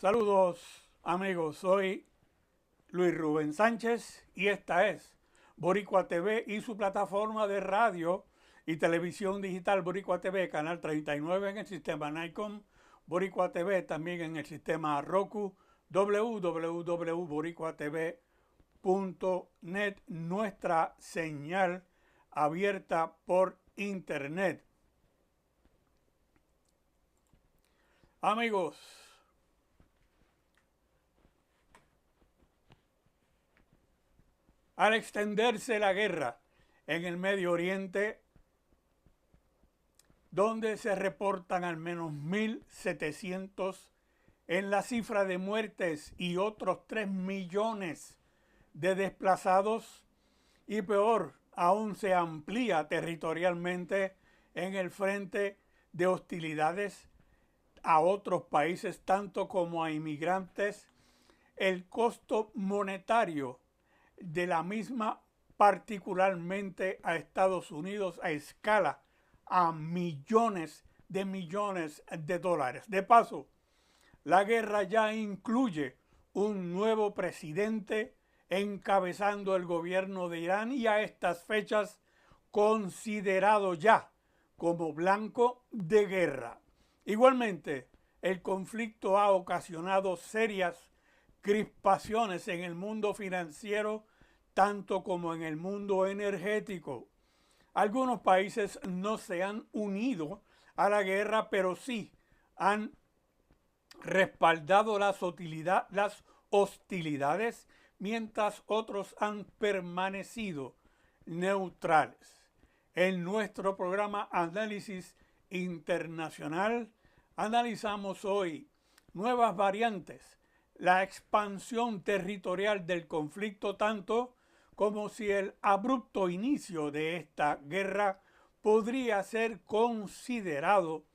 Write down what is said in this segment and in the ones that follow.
Saludos amigos, soy Luis Rubén Sánchez y esta es Boricua TV y su plataforma de radio y televisión digital Boricua TV, canal 39 en el sistema Nikon, Boricua TV también en el sistema Roku, www.boricuatv.net, nuestra señal abierta por internet. Amigos, al extenderse la guerra en el Medio Oriente, donde se reportan al menos 1.700 en la cifra de muertes y otros 3 millones de desplazados, y peor, aún se amplía territorialmente en el frente de hostilidades a otros países, tanto como a inmigrantes, el costo monetario de la misma, particularmente a Estados Unidos, a escala a millones de dólares. De paso, la guerra ya incluye un nuevo presidente encabezando el gobierno de Irán y a estas fechas considerado ya como blanco de guerra. Igualmente, el conflicto ha ocasionado serias crispaciones en el mundo financiero, tanto como en el mundo energético. Algunos países no se han unido a la guerra, pero sí han respaldado las hostilidades, mientras otros han permanecido neutrales. En nuestro programa Análisis Internacional analizamos hoy nuevas variantes, la expansión territorial del conflicto, tanto como si el abrupto inicio de esta guerra podría ser considerado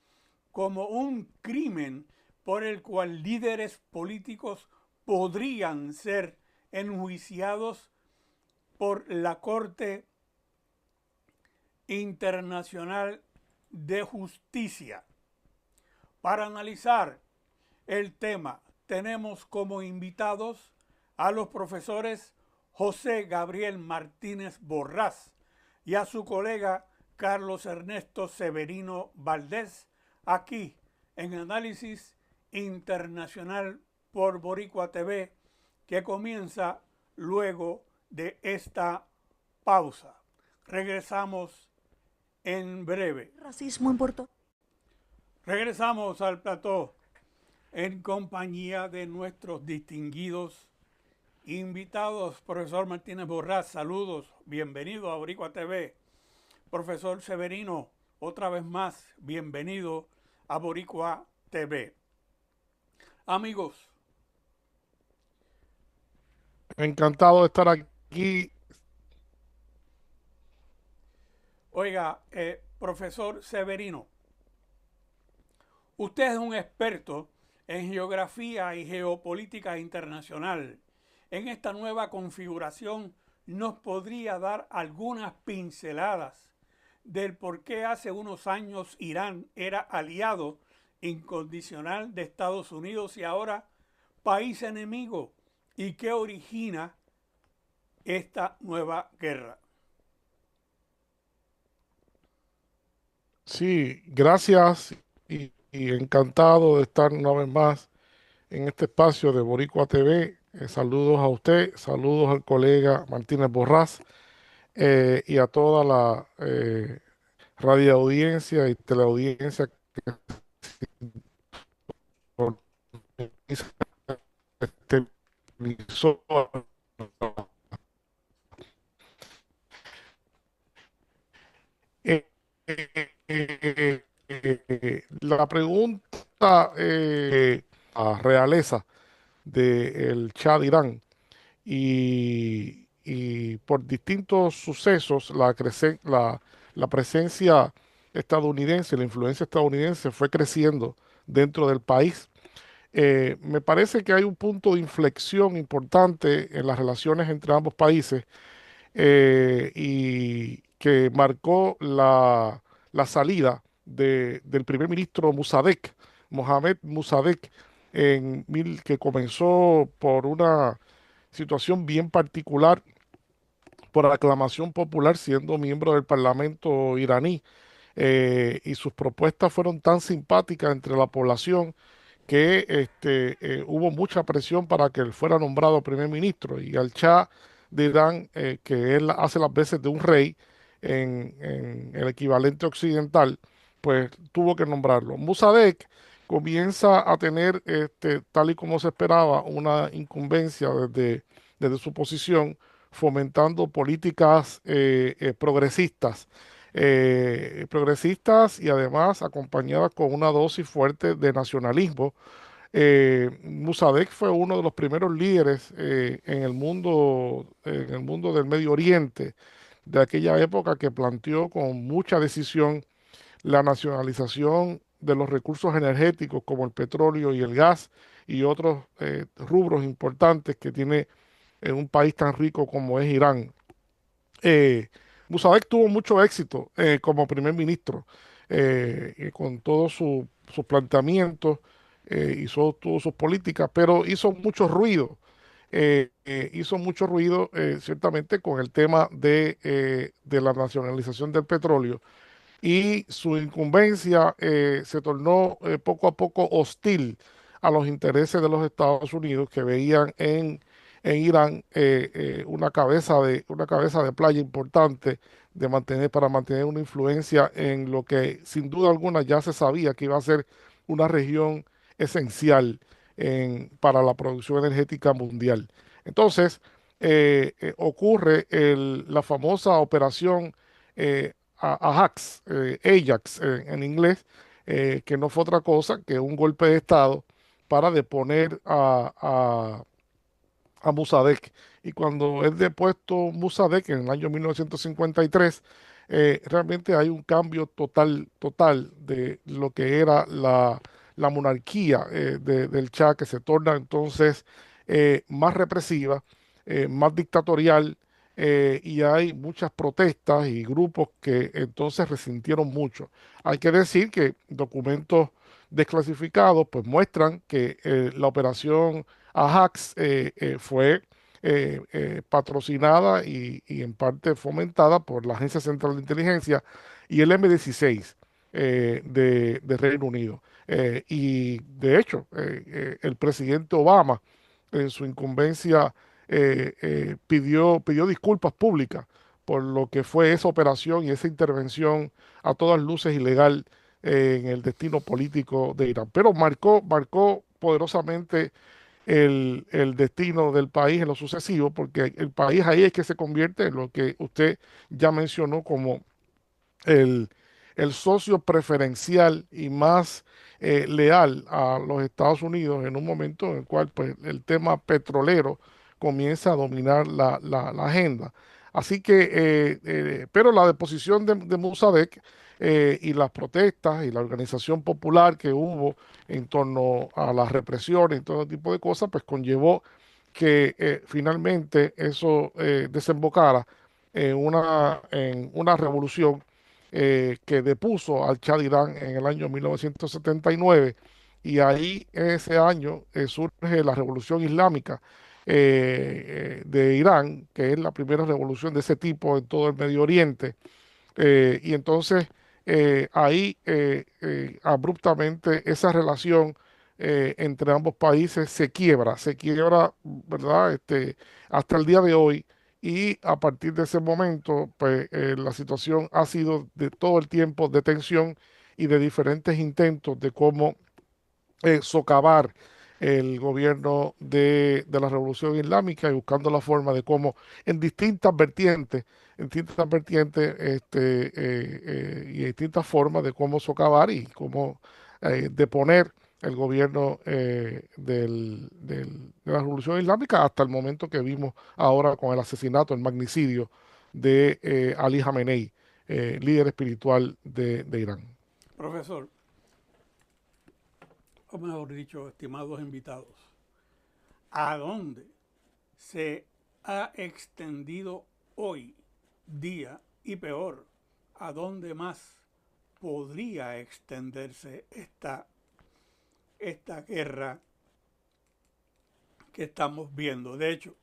como un crimen por el cual líderes políticos podrían ser enjuiciados por la Corte Internacional de Justicia. Para analizar el tema, tenemos como invitados a los profesores José Gabriel Martínez Borrás y a su colega Carlos Ernesto Severino Valdés, aquí en Análisis Internacional por Boricua TV, que comienza luego de esta pausa. Regresamos en breve. Racismo en Puerto. Regresamos al plató en compañía de nuestros distinguidos invitados. Profesor Martínez Borrás, saludos, bienvenido a Boricua TV. Profesor Severino, otra vez más, bienvenido a Boricua TV. Amigos, encantado de estar aquí. Oiga, profesor Severino, usted es un experto en geografía y geopolítica internacional. En esta nueva configuración, ¿nos podría dar algunas pinceladas del por qué hace unos años Irán era aliado incondicional de Estados Unidos y ahora país enemigo, y qué origina esta nueva guerra? Sí, gracias y encantado de estar una vez más en este espacio de Boricua TV. Saludos a usted, saludos al colega Martínez Borrás y a toda la radioaudiencia y teleaudiencia que sintoniza este emisor. Eh, la pregunta a realeza del Shah de Irán y por distintos sucesos la presencia estadounidense, la influencia estadounidense fue creciendo dentro del país. Me parece que hay un punto de inflexión importante en las relaciones entre ambos países y que marcó la salida del primer ministro Mohamed Mossadegh, que comenzó por una situación bien particular, por aclamación popular, siendo miembro del Parlamento iraní. Y sus propuestas fueron tan simpáticas entre la población que hubo mucha presión para que él fuera nombrado primer ministro. Y al Shah de Irán, que él hace las veces de un rey en el equivalente occidental, pues tuvo que nombrarlo. Mossadegh comienza a tener, tal y como se esperaba, una incumbencia desde su posición, fomentando políticas progresistas y además acompañadas con una dosis fuerte de nacionalismo. Mossadegh fue uno de los primeros líderes en el mundo del Medio Oriente de aquella época, que planteó con mucha decisión la nacionalización de los recursos energéticos como el petróleo y el gas y otros rubros importantes que tiene en un país tan rico como es Irán. eh, Mossadegh tuvo mucho éxito como primer ministro, con todos sus planteamientos, todas sus políticas, pero hizo mucho ruido ciertamente con el tema de la nacionalización del petróleo, y su incumbencia se tornó poco a poco hostil a los intereses de los Estados Unidos, que veían en Irán una cabeza de playa importante para mantener una influencia en lo que sin duda alguna ya se sabía que iba a ser una región esencial para la producción energética mundial. Entonces, ocurre la famosa operación eh, Ajax en inglés, que no fue otra cosa que un golpe de Estado para deponer a Mossadegh. Y cuando es depuesto Mossadegh en el año 1953, realmente hay un cambio total de lo que era la monarquía del Shah, que se torna entonces más represiva, más dictatorial, y hay muchas protestas y grupos que entonces resintieron mucho. Hay que decir que documentos desclasificados pues muestran que la operación Ajax fue patrocinada y en parte fomentada por la Agencia Central de Inteligencia y el M16 de Reino Unido. Y de hecho, el presidente Obama en su incumbencia pidió disculpas públicas por lo que fue esa operación y esa intervención a todas luces ilegal en el destino político de Irán. Pero marcó poderosamente el destino del país en lo sucesivo, porque el país ahí es que se convierte en lo que usted ya mencionó como el, el socio preferencial y más leal a los Estados Unidos, en un momento en el cual pues, el tema petrolero comienza a dominar la agenda. Así que, pero la deposición de Mossadegh y las protestas y la organización popular que hubo en torno a las represiones y todo tipo de cosas, pues conllevó que finalmente eso desembocara en una revolución que depuso al Shah de Irán en el año 1979, y ahí ese año surge la Revolución Islámica de Irán, que es la primera revolución de ese tipo en todo el Medio Oriente. Y entonces ahí abruptamente esa relación entre ambos países se quiebra, ¿verdad? Hasta el día de hoy. Y a partir de ese momento, pues la situación ha sido de todo el tiempo de tensión y de diferentes intentos de cómo socavar el gobierno de la Revolución Islámica, y buscando la forma de cómo en distintas vertientes y distintas formas de cómo socavar y cómo deponer el gobierno de la Revolución Islámica, hasta el momento que vimos ahora con el asesinato, el magnicidio de Ali Khamenei, líder espiritual de Irán. Profesor, o mejor dicho, estimados invitados, ¿a dónde se ha extendido hoy día y peor, a dónde más podría extenderse esta guerra que estamos viendo. De hecho,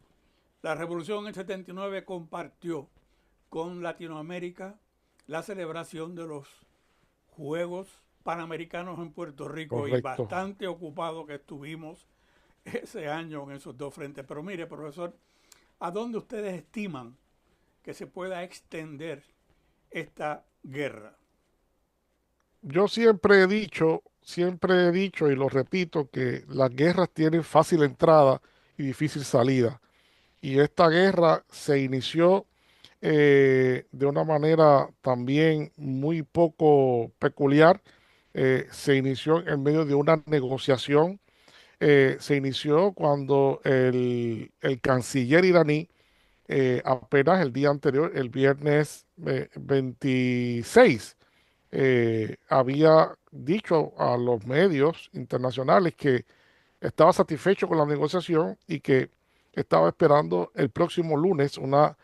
la revolución en el 79 compartió con Latinoamérica la celebración de los Juegos Panamericanos en Puerto Rico y Correcto. bastante ocupado que estuvimos ese año en esos dos frentes. Pero mire, profesor, ¿a dónde ustedes estiman que se pueda extender esta guerra? Yo siempre he dicho y lo repito, que las guerras tienen fácil entrada y difícil salida. Y esta guerra se inició de una manera también muy poco peculiar. Se inició en medio de una negociación. Se inició cuando el canciller iraní, apenas el día anterior, el viernes 26, había dicho a los medios internacionales que estaba satisfecho con la negociación y que estaba esperando el próximo lunes una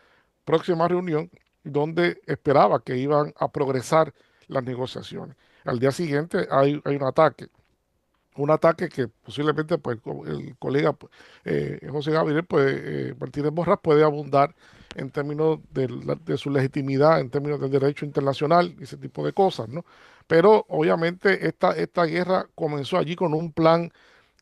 próxima reunión donde esperaba que iban a progresar las negociaciones. Al día siguiente hay un ataque que posiblemente pues, el colega José Gabriel pues, Martínez Borras puede abundar en términos de su legitimidad, en términos del derecho internacional y ese tipo de cosas, ¿no? Pero obviamente esta guerra comenzó allí con un plan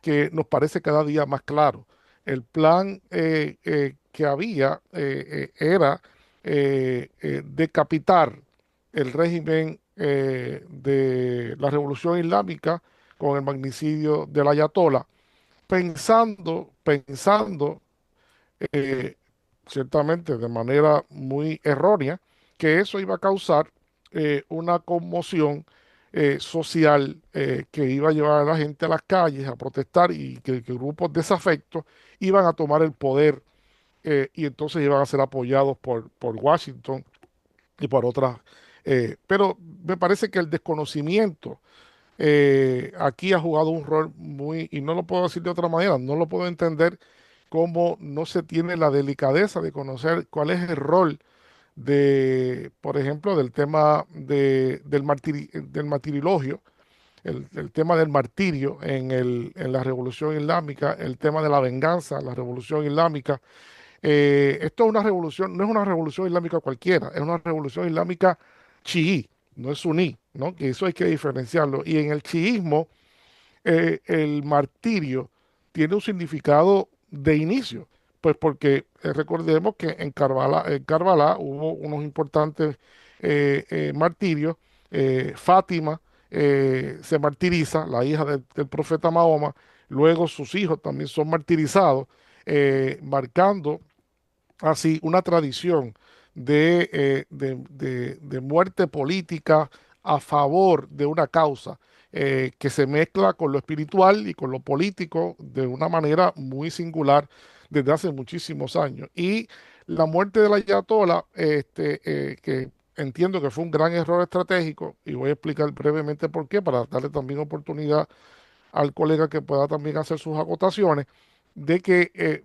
que nos parece cada día más claro. El plan que había era decapitar el régimen de la Revolución Islámica con el magnicidio del Ayatollah, pensando eh, ciertamente de manera muy errónea, que eso iba a causar una conmoción social que iba a llevar a la gente a las calles a protestar y que grupos desafectos iban a tomar el poder y entonces iban a ser apoyados por Washington y por otras. Pero me parece que el desconocimiento aquí ha jugado un rol muy, y no lo puedo decir de otra manera, no lo puedo entender cómo no se tiene la delicadeza de conocer cuál es el rol de, por ejemplo, del tema del martirilogio, el tema del martirio en la Revolución Islámica, el tema de la venganza en la Revolución Islámica. Esto es una revolución, no es una revolución islámica cualquiera, es una revolución islámica chií, no es suní, ¿no? Que eso hay que diferenciarlo. Y en el chiismo, el martirio tiene un significado de inicio, pues porque recordemos que en Karbala hubo unos importantes martirios. Fátima se martiriza, la hija del profeta Mahoma, luego sus hijos también son martirizados, marcando así una tradición de muerte política a favor de una causa que se mezcla con lo espiritual y con lo político de una manera muy singular desde hace muchísimos años. Y la muerte del Ayatollah, que entiendo que fue un gran error estratégico, y voy a explicar brevemente por qué, para darle también oportunidad al colega que pueda también hacer sus acotaciones, de que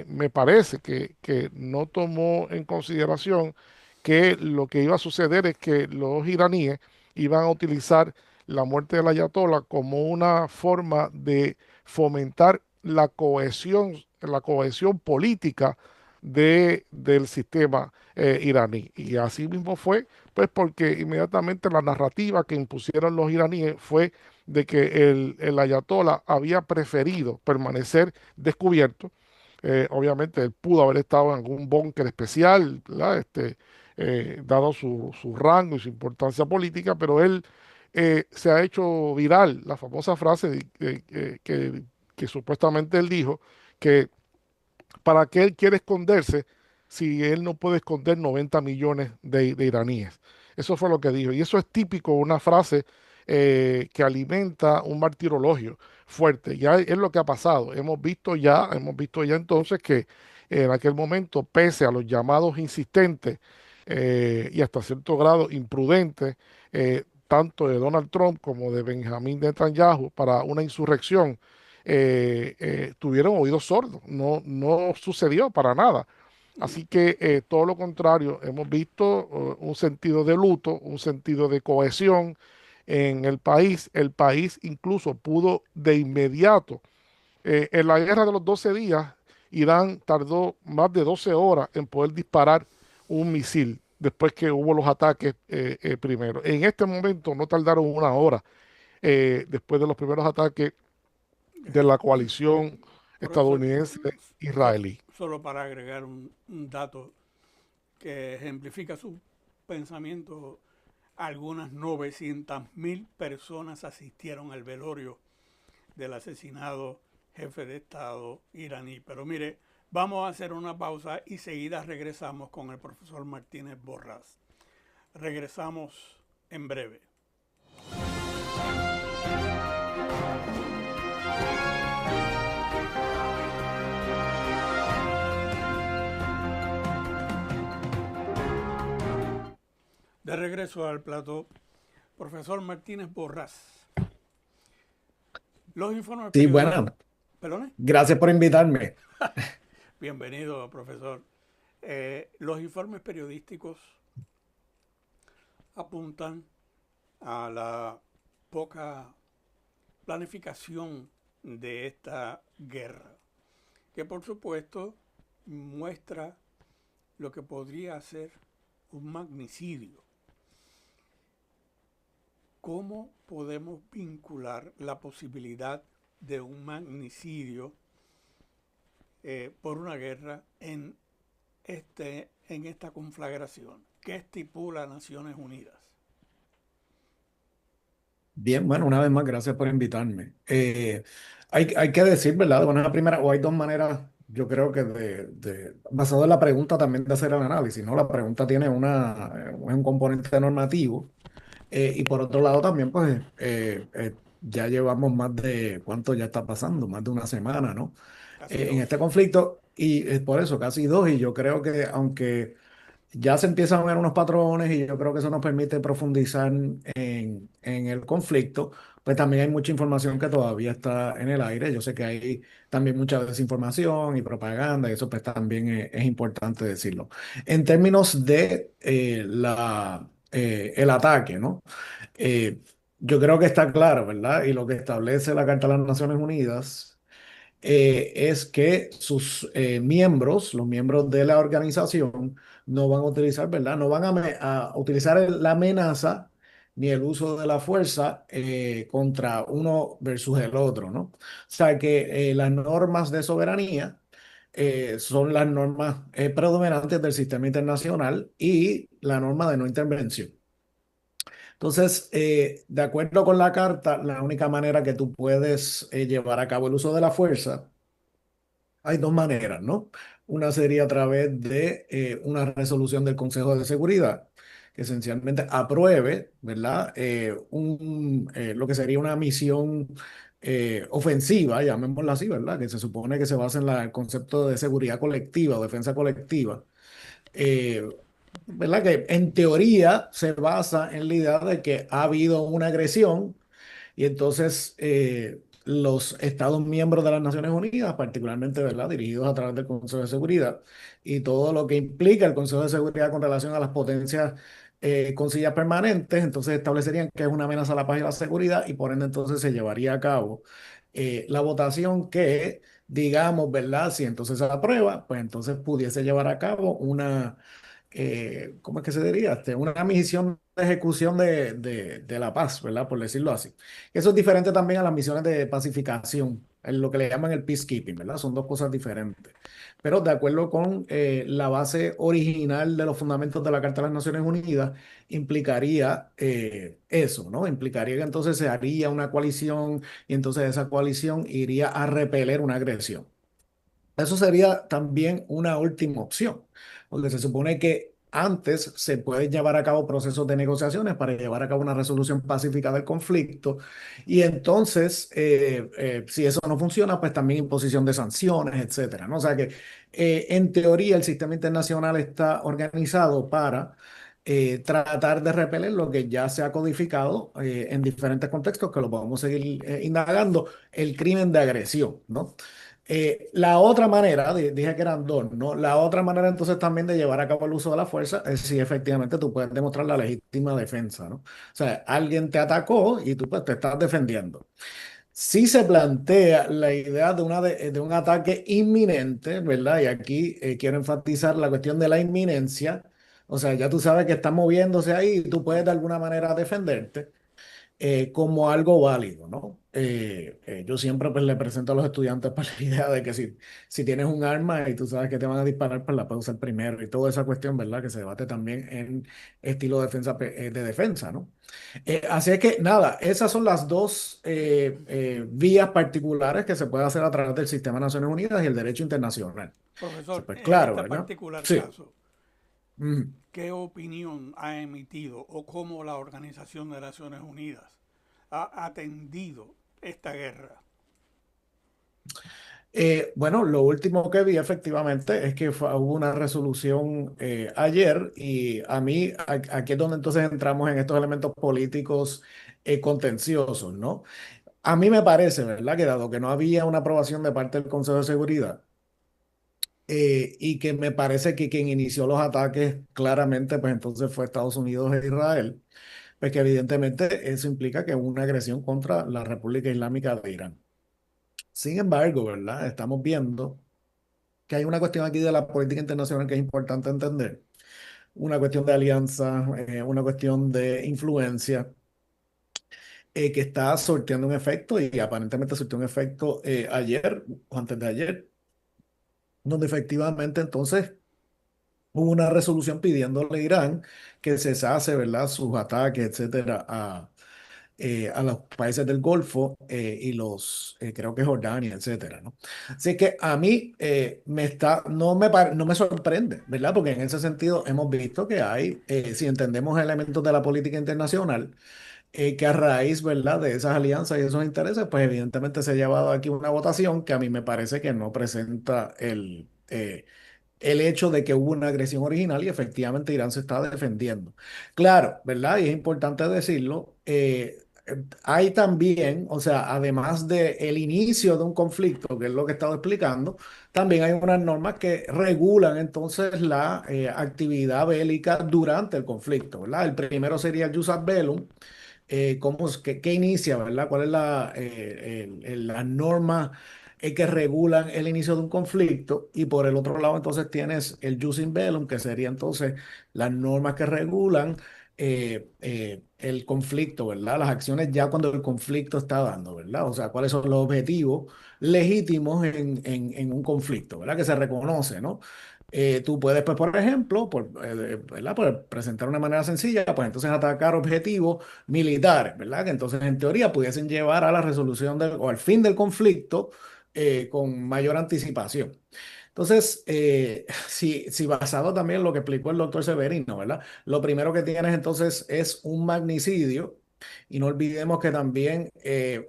me parece que no tomó en consideración que lo que iba a suceder es que los iraníes iban a utilizar la muerte del Ayatollah como una forma de fomentar la cohesión política del sistema iraní. Y así mismo fue, pues porque inmediatamente la narrativa que impusieron los iraníes fue de que el ayatollah había preferido permanecer descubierto. Obviamente él pudo haber estado en algún búnker especial, ¿verdad? Dado su rango y su importancia política, pero él se ha hecho viral la famosa frase que supuestamente él dijo, que para qué él quiere esconderse si él no puede esconder 90 millones de iraníes. Eso fue lo que dijo. Y eso es típico, una frase que alimenta un martirologio fuerte. Ya es lo que ha pasado. Hemos visto ya entonces que en aquel momento, pese a los llamados insistentes y hasta cierto grado imprudentes, tanto de Donald Trump como de Benjamín Netanyahu para una insurrección, tuvieron oídos sordos. No, no sucedió para nada. Así que todo lo contrario, hemos visto un sentido de luto, un sentido de cohesión en el país. El país incluso pudo de inmediato En la guerra de los 12 días, Irán tardó más de 12 horas en poder disparar un misil después que hubo los ataques primero. En este momento no tardaron una hora después de los primeros ataques de la coalición Profesor, estadounidense-israelí. solo para agregar un dato que ejemplifica su pensamiento, algunas 900.000 personas asistieron al velorio del asesinado jefe de Estado iraní. Pero mire, vamos a hacer una pausa y seguida regresamos con el profesor Martínez Borrás. Regresamos en breve. De regreso al plató, profesor Martínez Borrás. Los informes Sí, periodísticos. bueno, ¿Perdone? gracias por invitarme. Bienvenido, profesor. Los informes periodísticos apuntan a la poca planificación de esta guerra, que por supuesto muestra lo que podría ser un magnicidio. ¿Cómo podemos vincular la posibilidad de un magnicidio por una guerra en esta conflagración? ¿Qué estipula Naciones Unidas? Bien, bueno, una vez más, gracias por invitarme. Hay que decir, ¿verdad? Bueno, una primera, o hay dos maneras, yo creo que basado en la pregunta también de hacer el análisis, ¿no? La pregunta tiene un componente normativo y por otro lado también, pues, ya llevamos más de, ¿cuánto ya está pasando? Más de una semana, ¿no? Casi En dos. este conflicto y por eso, casi dos, y yo creo que aunque ya se empiezan a ver unos patrones y yo creo que eso nos permite profundizar en el conflicto, pues también hay mucha información que todavía está en el aire. Yo sé que hay también mucha desinformación y propaganda y eso pues también es importante decirlo. En términos de el ataque, ¿no? Eh, yo creo que está claro, ¿verdad? Y lo que establece la Carta de las Naciones Unidas es que sus miembros, los miembros de la organización, no van a utilizar, ¿verdad? No van a utilizar la amenaza ni el uso de la fuerza contra uno versus el otro, ¿no? O sea que las normas de soberanía son las normas predominantes del sistema internacional y la norma de no intervención. Entonces, de acuerdo con la carta, la única manera que tú puedes llevar a cabo el uso de la fuerza, hay dos maneras, ¿no? Una sería a través de una resolución del Consejo de Seguridad, que esencialmente apruebe, ¿verdad? Lo que sería una misión ofensiva, llamémosla así, ¿verdad? Que se supone que se basa en el concepto de seguridad colectiva o defensa colectiva. Eh, ¿Verdad? Que en teoría se basa en la idea de que ha habido una agresión y entonces los Estados miembros de las Naciones Unidas, particularmente, ¿verdad? Dirigidos a través del Consejo de Seguridad y todo lo que implica el Consejo de Seguridad con relación a las potencias con sillas permanentes, entonces establecerían que es una amenaza a la paz y la seguridad y por ende entonces se llevaría a cabo la votación que, digamos, ¿verdad? Si entonces se aprueba, pues entonces pudiese llevar a cabo ¿cómo es que se diría? Una misión de ejecución de la paz, ¿verdad? Por decirlo así. Eso es diferente también a las misiones de pacificación, en lo que le llaman el peacekeeping, ¿verdad? Son dos cosas diferentes. Pero de acuerdo con la base original de los fundamentos de la Carta de las Naciones Unidas, implicaría eso, ¿no? Implicaría que entonces se haría una coalición y entonces esa coalición iría a repeler una agresión. Eso sería también una última opción, porque se supone que antes se pueden llevar a cabo procesos de negociaciones para llevar a cabo una resolución pacífica del conflicto y entonces, si eso no funciona, pues también imposición de sanciones, etcétera, ¿no? O sea que en teoría el sistema internacional está organizado para tratar de repeler lo que ya se ha codificado en diferentes contextos que lo podemos seguir indagando, el crimen de agresión, ¿no? La otra manera, dije que eran dos, ¿no? La otra manera entonces también de llevar a cabo el uso de la fuerza es si efectivamente tú puedes demostrar la legítima defensa, ¿no? O sea, alguien te atacó y tú pues te estás defendiendo. sí se plantea la idea de un ataque inminente, ¿verdad? Y aquí quiero enfatizar la cuestión de la inminencia. O sea, ya tú sabes que está moviéndose ahí y tú puedes de alguna manera defenderte como algo válido, ¿no? Yo siempre pues, le presento a los estudiantes para la idea de que si tienes un arma y tú sabes que te van a disparar, pues la puedes usar primero y toda esa cuestión, ¿verdad? Que se debate también en estilo de defensa, ¿no? Así es que nada, esas son las dos vías particulares que se puede hacer a través del Sistema de Naciones Unidas y el derecho internacional. Profesor, Pues en claro, este ¿verdad? particular Sí. caso, Mm. ¿qué opinión ha emitido o cómo la Organización de Naciones Unidas ha atendido esta guerra? Bueno, lo último que vi efectivamente es que hubo una resolución ayer y a mí aquí es donde entonces entramos en estos elementos políticos contenciosos, ¿no? A mí me parece, ¿verdad? Que dado que no había una aprobación de parte del Consejo de Seguridad y que me parece que quien inició los ataques claramente, pues entonces fue Estados Unidos e Israel, pues que evidentemente eso implica que hubo una agresión contra la República Islámica de Irán. Sin embargo, ¿verdad? Estamos viendo que hay una cuestión aquí de la política internacional que es importante entender, una cuestión de alianza, una cuestión de influencia que está sorteando un efecto y aparentemente sorteó un efecto ayer o antes de ayer, donde efectivamente entonces hubo una resolución pidiéndole a Irán que cesase, ¿verdad?, sus ataques, etcétera, a los países del Golfo y creo que Jordania, etcétera, ¿no? Así que a mí no me sorprende, ¿verdad? Porque en ese sentido hemos visto que hay, si entendemos elementos de la política internacional, que a raíz, ¿verdad?, de esas alianzas y esos intereses, pues evidentemente se ha llevado aquí una votación que a mí me parece que no presenta el hecho de que hubo una agresión original y efectivamente Irán se está defendiendo. Claro, ¿verdad? Y es importante decirlo, hay también, o sea, además del inicio de un conflicto, que es lo que he estado explicando, también hay unas normas que regulan entonces la actividad bélica durante el conflicto, ¿verdad? El primero sería el jus ad bellum, qué inicia, ¿verdad? ¿Cuál es la norma que regulan el inicio de un conflicto? Y por el otro lado, entonces tienes el jus in bellum, que sería entonces las normas que regulan el conflicto, ¿verdad? Las acciones ya cuando el conflicto está dando, ¿verdad? O sea, cuáles son los objetivos legítimos en un conflicto, ¿verdad? Que se reconoce, ¿no? Tú puedes, pues, por ejemplo, ¿verdad? Por presentar una manera sencilla, pues entonces atacar objetivos militares, ¿verdad? Que entonces en teoría pudiesen llevar a la resolución o al fin del conflicto con mayor anticipación. Entonces, si basado también en lo que explicó el doctor Severino, ¿verdad? Lo primero que tienes entonces es un magnicidio y no olvidemos que también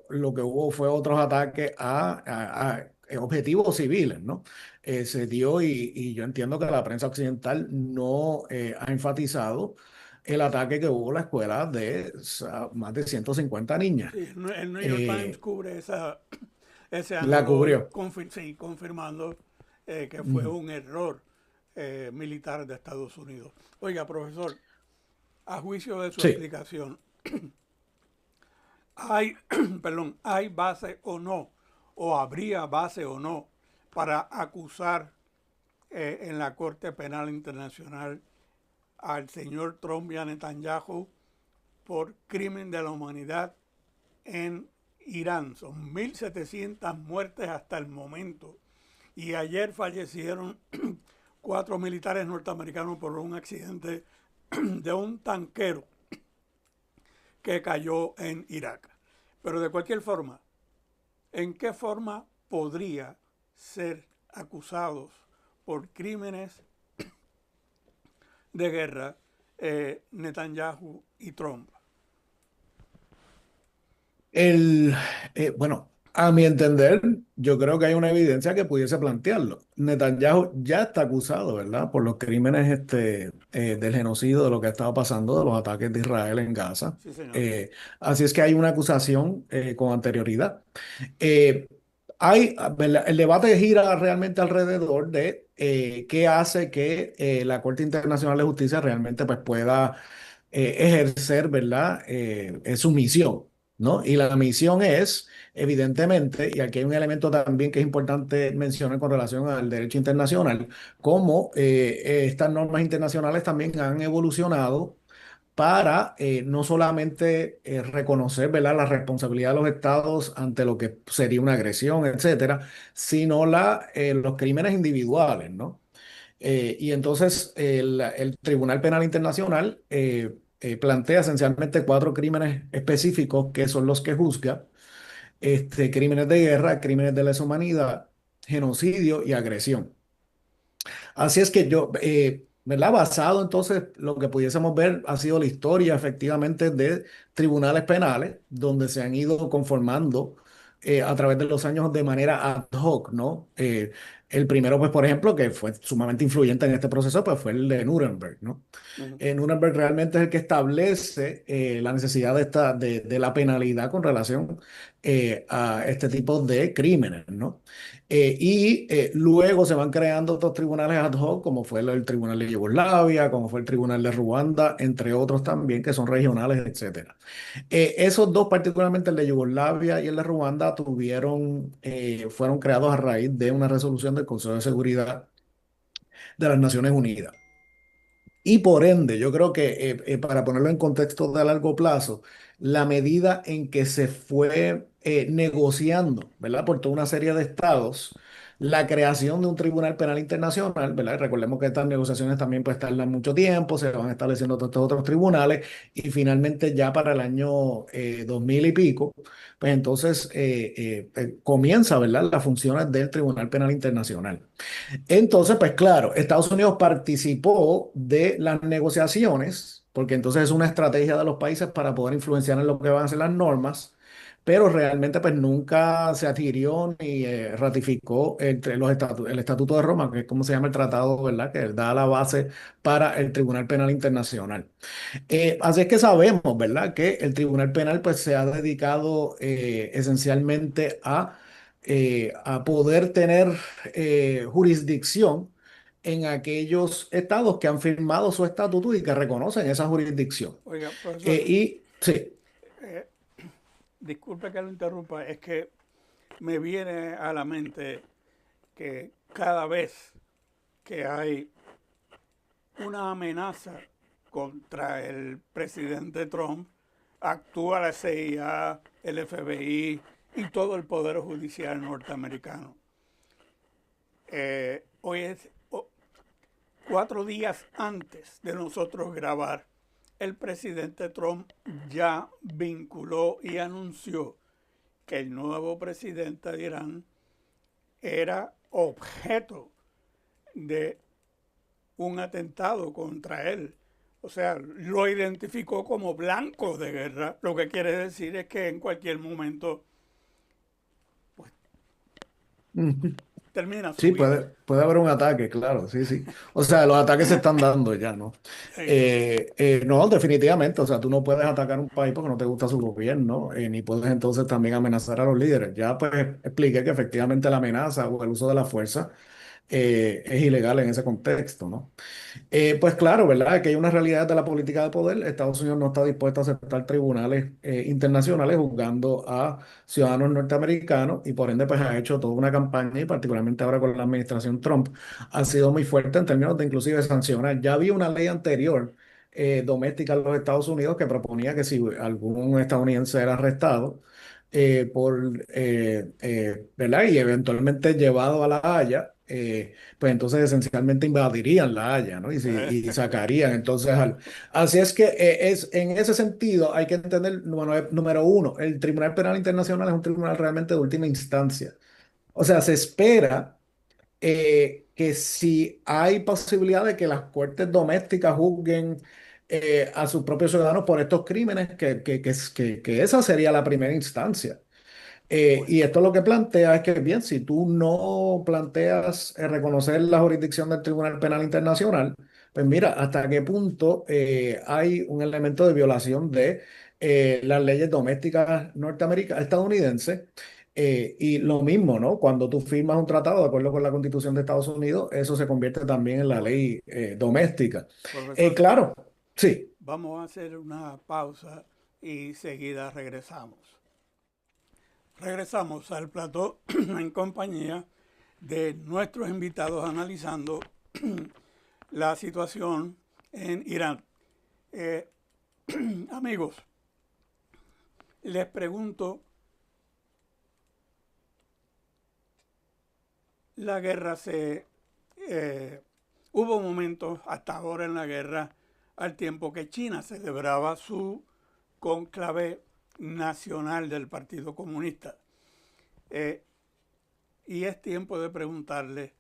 lo que hubo fue otros ataques a objetivos civiles, ¿no? Se dio y yo entiendo que la prensa occidental no ha enfatizado el ataque que hubo a la escuela de más de 150 niñas. Sí, el New York Times Eh, cubre ese la ángulo, cubrió. sí, confirmando que fue Mm. un error militar de Estados Unidos. Oiga, profesor, a juicio de su Sí. explicación, ¿hay, perdón, hay base o no, o habría base o no, para acusar en la Corte Penal Internacional al señor Trump y a Netanyahu por crimen de la humanidad en Irán? Son 1.700 muertes hasta el momento. Y ayer fallecieron 4 militares norteamericanos por un accidente de un tanquero que cayó en Irak. Pero de cualquier forma, ¿en qué forma podría ser acusados por crímenes de guerra Netanyahu y Trump? El, bueno, a mi entender, yo creo que hay una evidencia que pudiese plantearlo. Netanyahu ya está acusado, ¿verdad?, por los crímenes del genocidio, de lo que ha estado pasando, de los ataques de Israel en Gaza. Sí, señor. Así es que hay una acusación con anterioridad. Eh, ¿verdad? El debate gira realmente alrededor de qué hace que la Corte Internacional de Justicia realmente pues, pueda ejercer, ¿verdad?, su misión. ¿no? Y la misión es, evidentemente, y aquí hay un elemento también que es importante mencionar con relación al derecho internacional, cómo estas normas internacionales también han evolucionado para no solamente reconocer, ¿verdad?, la responsabilidad de los estados ante lo que sería una agresión, etcétera, sino los crímenes individuales, ¿no? Y entonces el Tribunal Penal Internacional plantea esencialmente cuatro crímenes específicos que son los que juzga: crímenes de guerra, crímenes de lesa humanidad, genocidio y agresión. Así es que ¿verdad? Basado entonces, lo que pudiésemos ver ha sido la historia efectivamente de tribunales penales, donde se han ido conformando a través de los años de manera ad hoc, ¿no? El primero, pues, por ejemplo, que fue sumamente influyente en este proceso, pues fue el de Nuremberg, ¿no? Ujú. Nuremberg realmente es el que establece la necesidad de la penalidad con relación a este tipo de crímenes, ¿no? Luego se van creando otros tribunales ad hoc, como fue el Tribunal de Yugoslavia, como fue el Tribunal de Ruanda, entre otros también, que son regionales, etcétera. Esos dos, particularmente el de Yugoslavia y el de Ruanda, fueron creados a raíz de una resolución del Consejo de Seguridad de las Naciones Unidas. Y por ende, yo creo que para ponerlo en contexto de largo plazo, la medida en que se fue negociando, ¿verdad?, por toda una serie de estados, la creación de un Tribunal Penal Internacional, ¿verdad? Recordemos que estas negociaciones también pues tardan mucho tiempo, se van estableciendo todos estos otros tribunales y finalmente ya para el año 2000 y pico, pues entonces comienza, ¿verdad?, las funciones del Tribunal Penal Internacional. Entonces, pues claro, Estados Unidos participó de las negociaciones, porque entonces es una estrategia de los países para poder influenciar en lo que van a ser las normas, pero realmente pues nunca se adhirió ni ratificó el Estatuto de Roma, que es como se llama el tratado, ¿verdad?, que da la base para el Tribunal Penal Internacional. Así es que sabemos, ¿verdad?, que el Tribunal Penal pues se ha dedicado esencialmente a poder tener jurisdicción en aquellos estados que han firmado su estatuto y que reconocen esa jurisdicción. Oiga, profesor, Y sí, eh, disculpe que lo interrumpa, es que me viene a la mente que cada vez que hay una amenaza contra el presidente Trump, actúa la CIA, el FBI y todo el Poder Judicial norteamericano. Hoy es 4 días antes de nosotros grabar, el presidente Trump ya vinculó y anunció que el nuevo presidente de Irán era objeto de un atentado contra él. O sea, lo identificó como blanco de guerra. Lo que quiere decir es que en cualquier momento pues, ujú, termina su sí, vida. puede haber un ataque, claro, sí, sí. O sea, los ataques se están dando ya, ¿no? Sí, No, definitivamente, o sea, tú no puedes atacar un país porque no te gusta su gobierno, ni puedes entonces también amenazar a los líderes. Ya pues expliqué que efectivamente la amenaza o el uso de la fuerza es ilegal en ese contexto, ¿no? Pues claro, ¿verdad? Que hay una realidad de la política de poder. Estados Unidos no está dispuesto a aceptar tribunales internacionales juzgando a ciudadanos norteamericanos y por ende pues ha hecho toda una campaña y particularmente ahora con la administración Trump ha sido muy fuerte en términos de inclusive sancionar. Ya había una ley anterior doméstica en los Estados Unidos que proponía que si algún estadounidense era arrestado ¿verdad? Y eventualmente llevado a La Haya, pues entonces esencialmente invadirían La Haya, ¿no? Y sacarían entonces Así es que en ese sentido hay que entender, número uno, el Tribunal Penal Internacional es un tribunal realmente de última instancia. O sea, se espera que si hay posibilidad de que las cortes domésticas juzguen a sus propios ciudadanos por estos crímenes, que esa sería la primera instancia. bueno, Y esto lo que plantea es que, bien, si tú no planteas reconocer la jurisdicción del Tribunal Penal Internacional, pues mira, hasta qué punto hay un elemento de violación de las leyes domésticas norteamericanas, estadounidenses. Y lo mismo, ¿no? Cuando tú firmas un tratado de acuerdo con la Constitución de Estados Unidos, eso se convierte también en la ley doméstica. profesor, Claro, sí, vamos a hacer una pausa y seguida regresamos. Regresamos al plató en compañía de nuestros invitados analizando la situación en Irán. Amigos, les pregunto, la guerra hubo momentos hasta ahora en la guerra, al tiempo que China celebraba su cónclave nacional del Partido Comunista. Y es tiempo de preguntarle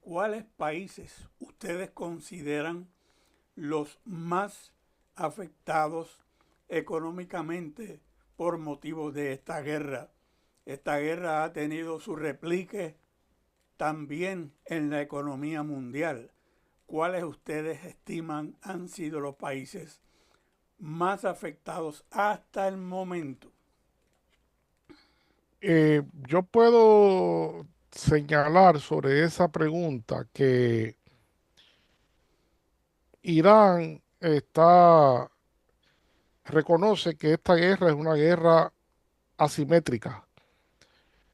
cuáles países ustedes consideran los más afectados económicamente por motivo de esta guerra. Esta guerra ha tenido su replique también en la economía mundial. ¿Cuáles ustedes estiman han sido los países más afectados hasta el momento? Yo puedo señalar sobre esa pregunta que Irán reconoce que esta guerra es una guerra asimétrica.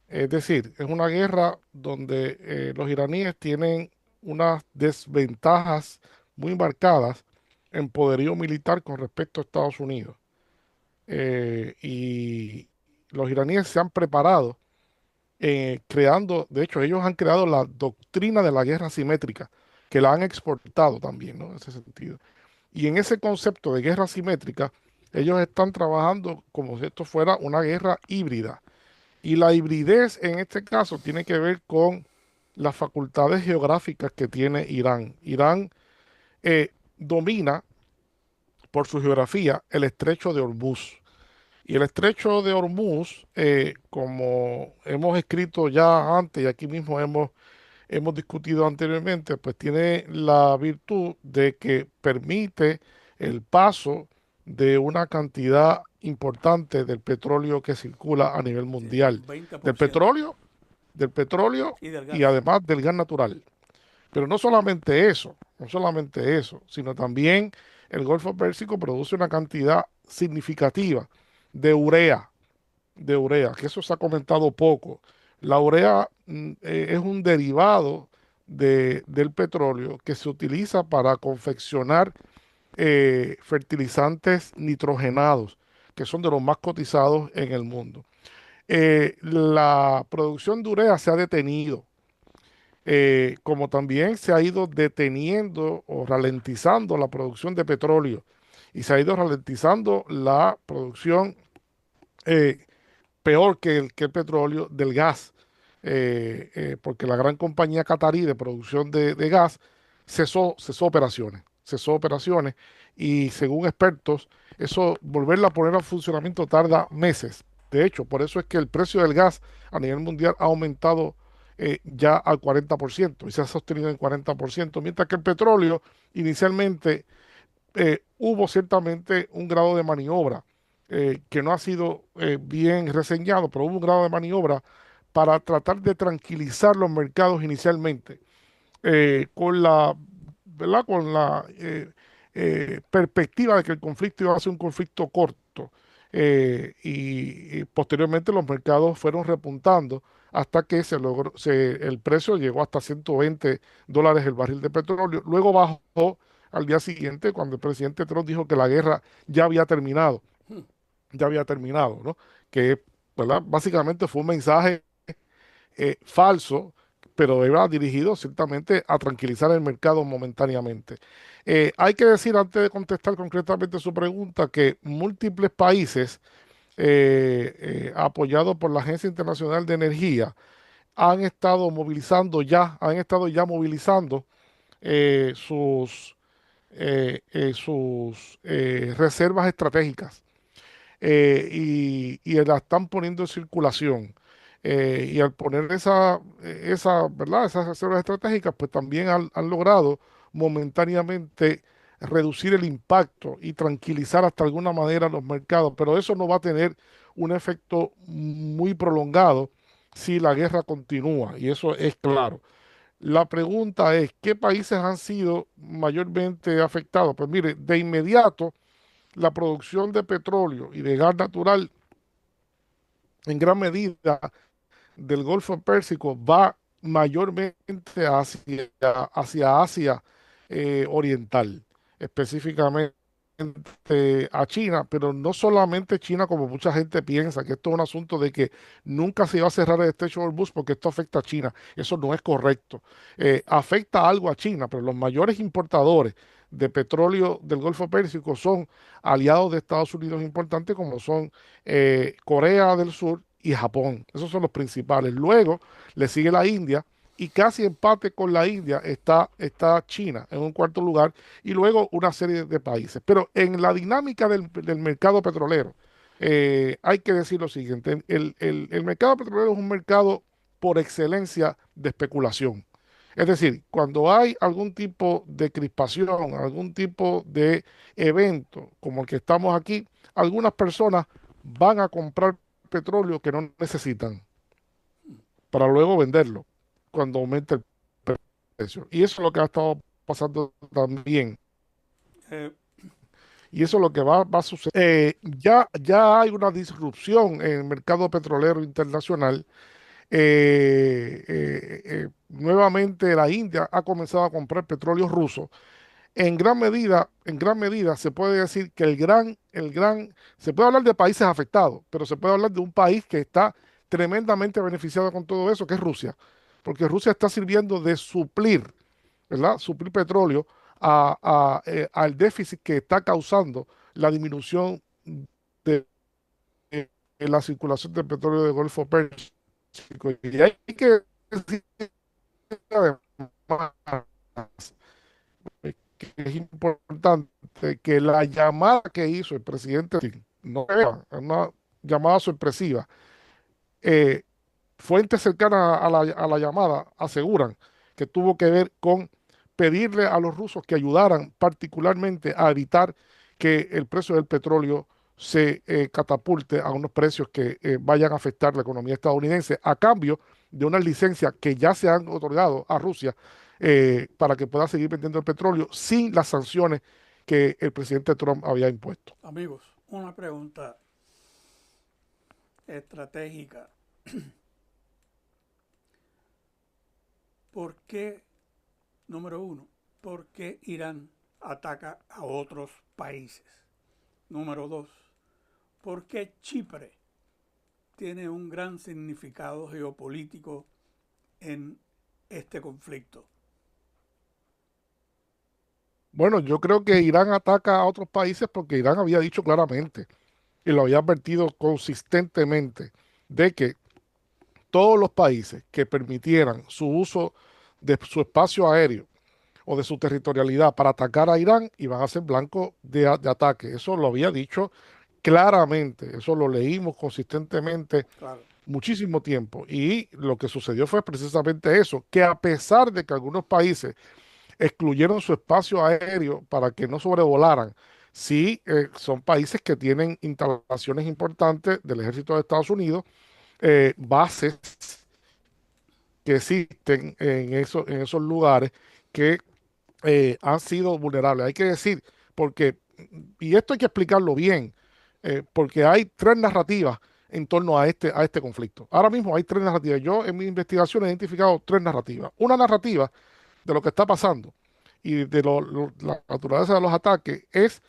Es decir, es una guerra donde los iraníes tienen unas desventajas muy marcadas en poderío militar con respecto a Estados Unidos. Y los iraníes se han preparado creando, de hecho, ellos han creado la doctrina de la guerra asimétrica, que la han exportado también, ¿no? En ese sentido. Y en ese concepto de guerra asimétrica, ellos están trabajando como si esto fuera una guerra híbrida. Y la hibridez en este caso tiene que ver con las facultades geográficas que tiene Irán. Irán domina por su geografía el estrecho de Hormuz. Y el estrecho de Hormuz, como hemos escrito ya antes y aquí mismo hemos discutido anteriormente, pues tiene la virtud de que permite el paso de una cantidad importante del petróleo que circula a nivel mundial. Sí, 20%. Del petróleo Y del gas. y además del gas natural. Pero no solamente eso, sino también el Golfo Pérsico produce una cantidad significativa de urea, que eso se ha comentado poco. La urea es un derivado del petróleo que se utiliza para confeccionar fertilizantes nitrogenados, que son de los más cotizados en el mundo. La producción de urea se ha detenido, como también se ha ido deteniendo o ralentizando la producción de petróleo y se ha ido ralentizando la producción eh, peor que el petróleo, del gas, porque la gran compañía catarí de producción de gas cesó operaciones y según expertos, eso volverla a poner a funcionamiento tarda meses. De hecho, por eso es que el precio del gas a nivel mundial ha aumentado ya al 40% y se ha sostenido en 40%, mientras que el petróleo inicialmente hubo ciertamente un grado de maniobra que no ha sido bien reseñado, pero hubo un grado de maniobra para tratar de tranquilizar los mercados inicialmente, con la, ¿verdad? Con la perspectiva de que el conflicto iba a ser un conflicto corto. Y posteriormente los mercados fueron repuntando hasta que el precio llegó hasta $120 el barril de petróleo. Luego bajó al día siguiente cuando el presidente Trump dijo que la guerra ya había terminado, ¿no? Que, ¿verdad? Básicamente fue un mensaje falso, pero era dirigido ciertamente a tranquilizar el mercado momentáneamente. Hay que decir, antes de contestar concretamente su pregunta, que múltiples países apoyados por la Agencia Internacional de Energía han estado ya movilizando sus reservas estratégicas y la están poniendo en circulación. Y al poner ¿verdad? Esas reservas estratégicas, pues también han logrado momentáneamente reducir el impacto y tranquilizar hasta alguna manera los mercados, pero eso no va a tener un efecto muy prolongado si la guerra continúa, y eso es claro. La pregunta es, ¿qué países han sido mayormente afectados? Pues mire, de inmediato, la producción de petróleo y de gas natural en gran medida del Golfo Pérsico va mayormente hacia Asia Oriental, específicamente a China, pero no solamente China como mucha gente piensa, que esto es un asunto de que nunca se iba a cerrar el estrecho de Hormuz porque esto afecta a China. Eso no es correcto. Afecta algo a China, pero los mayores importadores de petróleo del Golfo Pérsico son aliados de Estados Unidos importantes como son Corea del Sur y Japón. Esos son los principales. Luego le sigue la India y casi empate con la India está China en un cuarto lugar y luego una serie de países. Pero en la dinámica del mercado petrolero, hay que decir lo siguiente, el mercado petrolero es un mercado por excelencia de especulación. Es decir, cuando hay algún tipo de crispación, algún tipo de evento como el que estamos aquí, algunas personas van a comprar petróleo que no necesitan para luego venderlo cuando aumente el precio. Y eso es lo que ha estado pasando también. Eh, Y eso es lo que va a suceder. Ya hay una disrupción en el mercado petrolero internacional. Nuevamente la India ha comenzado a comprar petróleo ruso. En gran medida se puede decir que se puede hablar de países afectados, pero se puede hablar de un país que está tremendamente beneficiado con todo eso, que es Rusia, porque Rusia está sirviendo de suplir, ¿verdad? Suplir petróleo al déficit que está causando la disminución de, de la circulación de petróleo del Golfo Pérsico. Y hay que decir además que es importante que la llamada que hizo el presidente no era una llamada sorpresiva. Eh, Fuentes cercanas a la llamada aseguran que tuvo que ver con pedirle a los rusos que ayudaran particularmente a evitar que el precio del petróleo se catapulte a unos precios que vayan a afectar la economía estadounidense a cambio de unas licencias que ya se han otorgado a Rusia para que pueda seguir vendiendo el petróleo sin las sanciones que el presidente Trump había impuesto. amigos, una pregunta estratégica. ¿Por qué, número uno, por qué Irán ataca a otros países? Número dos, ¿por qué Chipre tiene un gran significado geopolítico en este conflicto? Bueno, yo creo que Irán ataca a otros países porque Irán había dicho claramente y lo había advertido consistentemente de que todos los países que permitieran su uso de su espacio aéreo o de su territorialidad para atacar a Irán iban a ser blanco de ataque. Eso lo había dicho claramente, eso lo leímos consistentemente Claro. muchísimo tiempo. Y lo que sucedió fue precisamente eso, que a pesar de que algunos países excluyeron su espacio aéreo para que no sobrevolaran, sí son países que tienen instalaciones importantes del ejército de Estados Unidos, bases que existen en esos lugares que han sido vulnerables. Hay que decir, porque, y esto hay que explicarlo bien, porque hay tres narrativas en torno a este conflicto. Ahora mismo hay tres narrativas. Yo en mi investigación he identificado tres narrativas. Una narrativa de lo que está pasando y de la naturaleza de los ataques es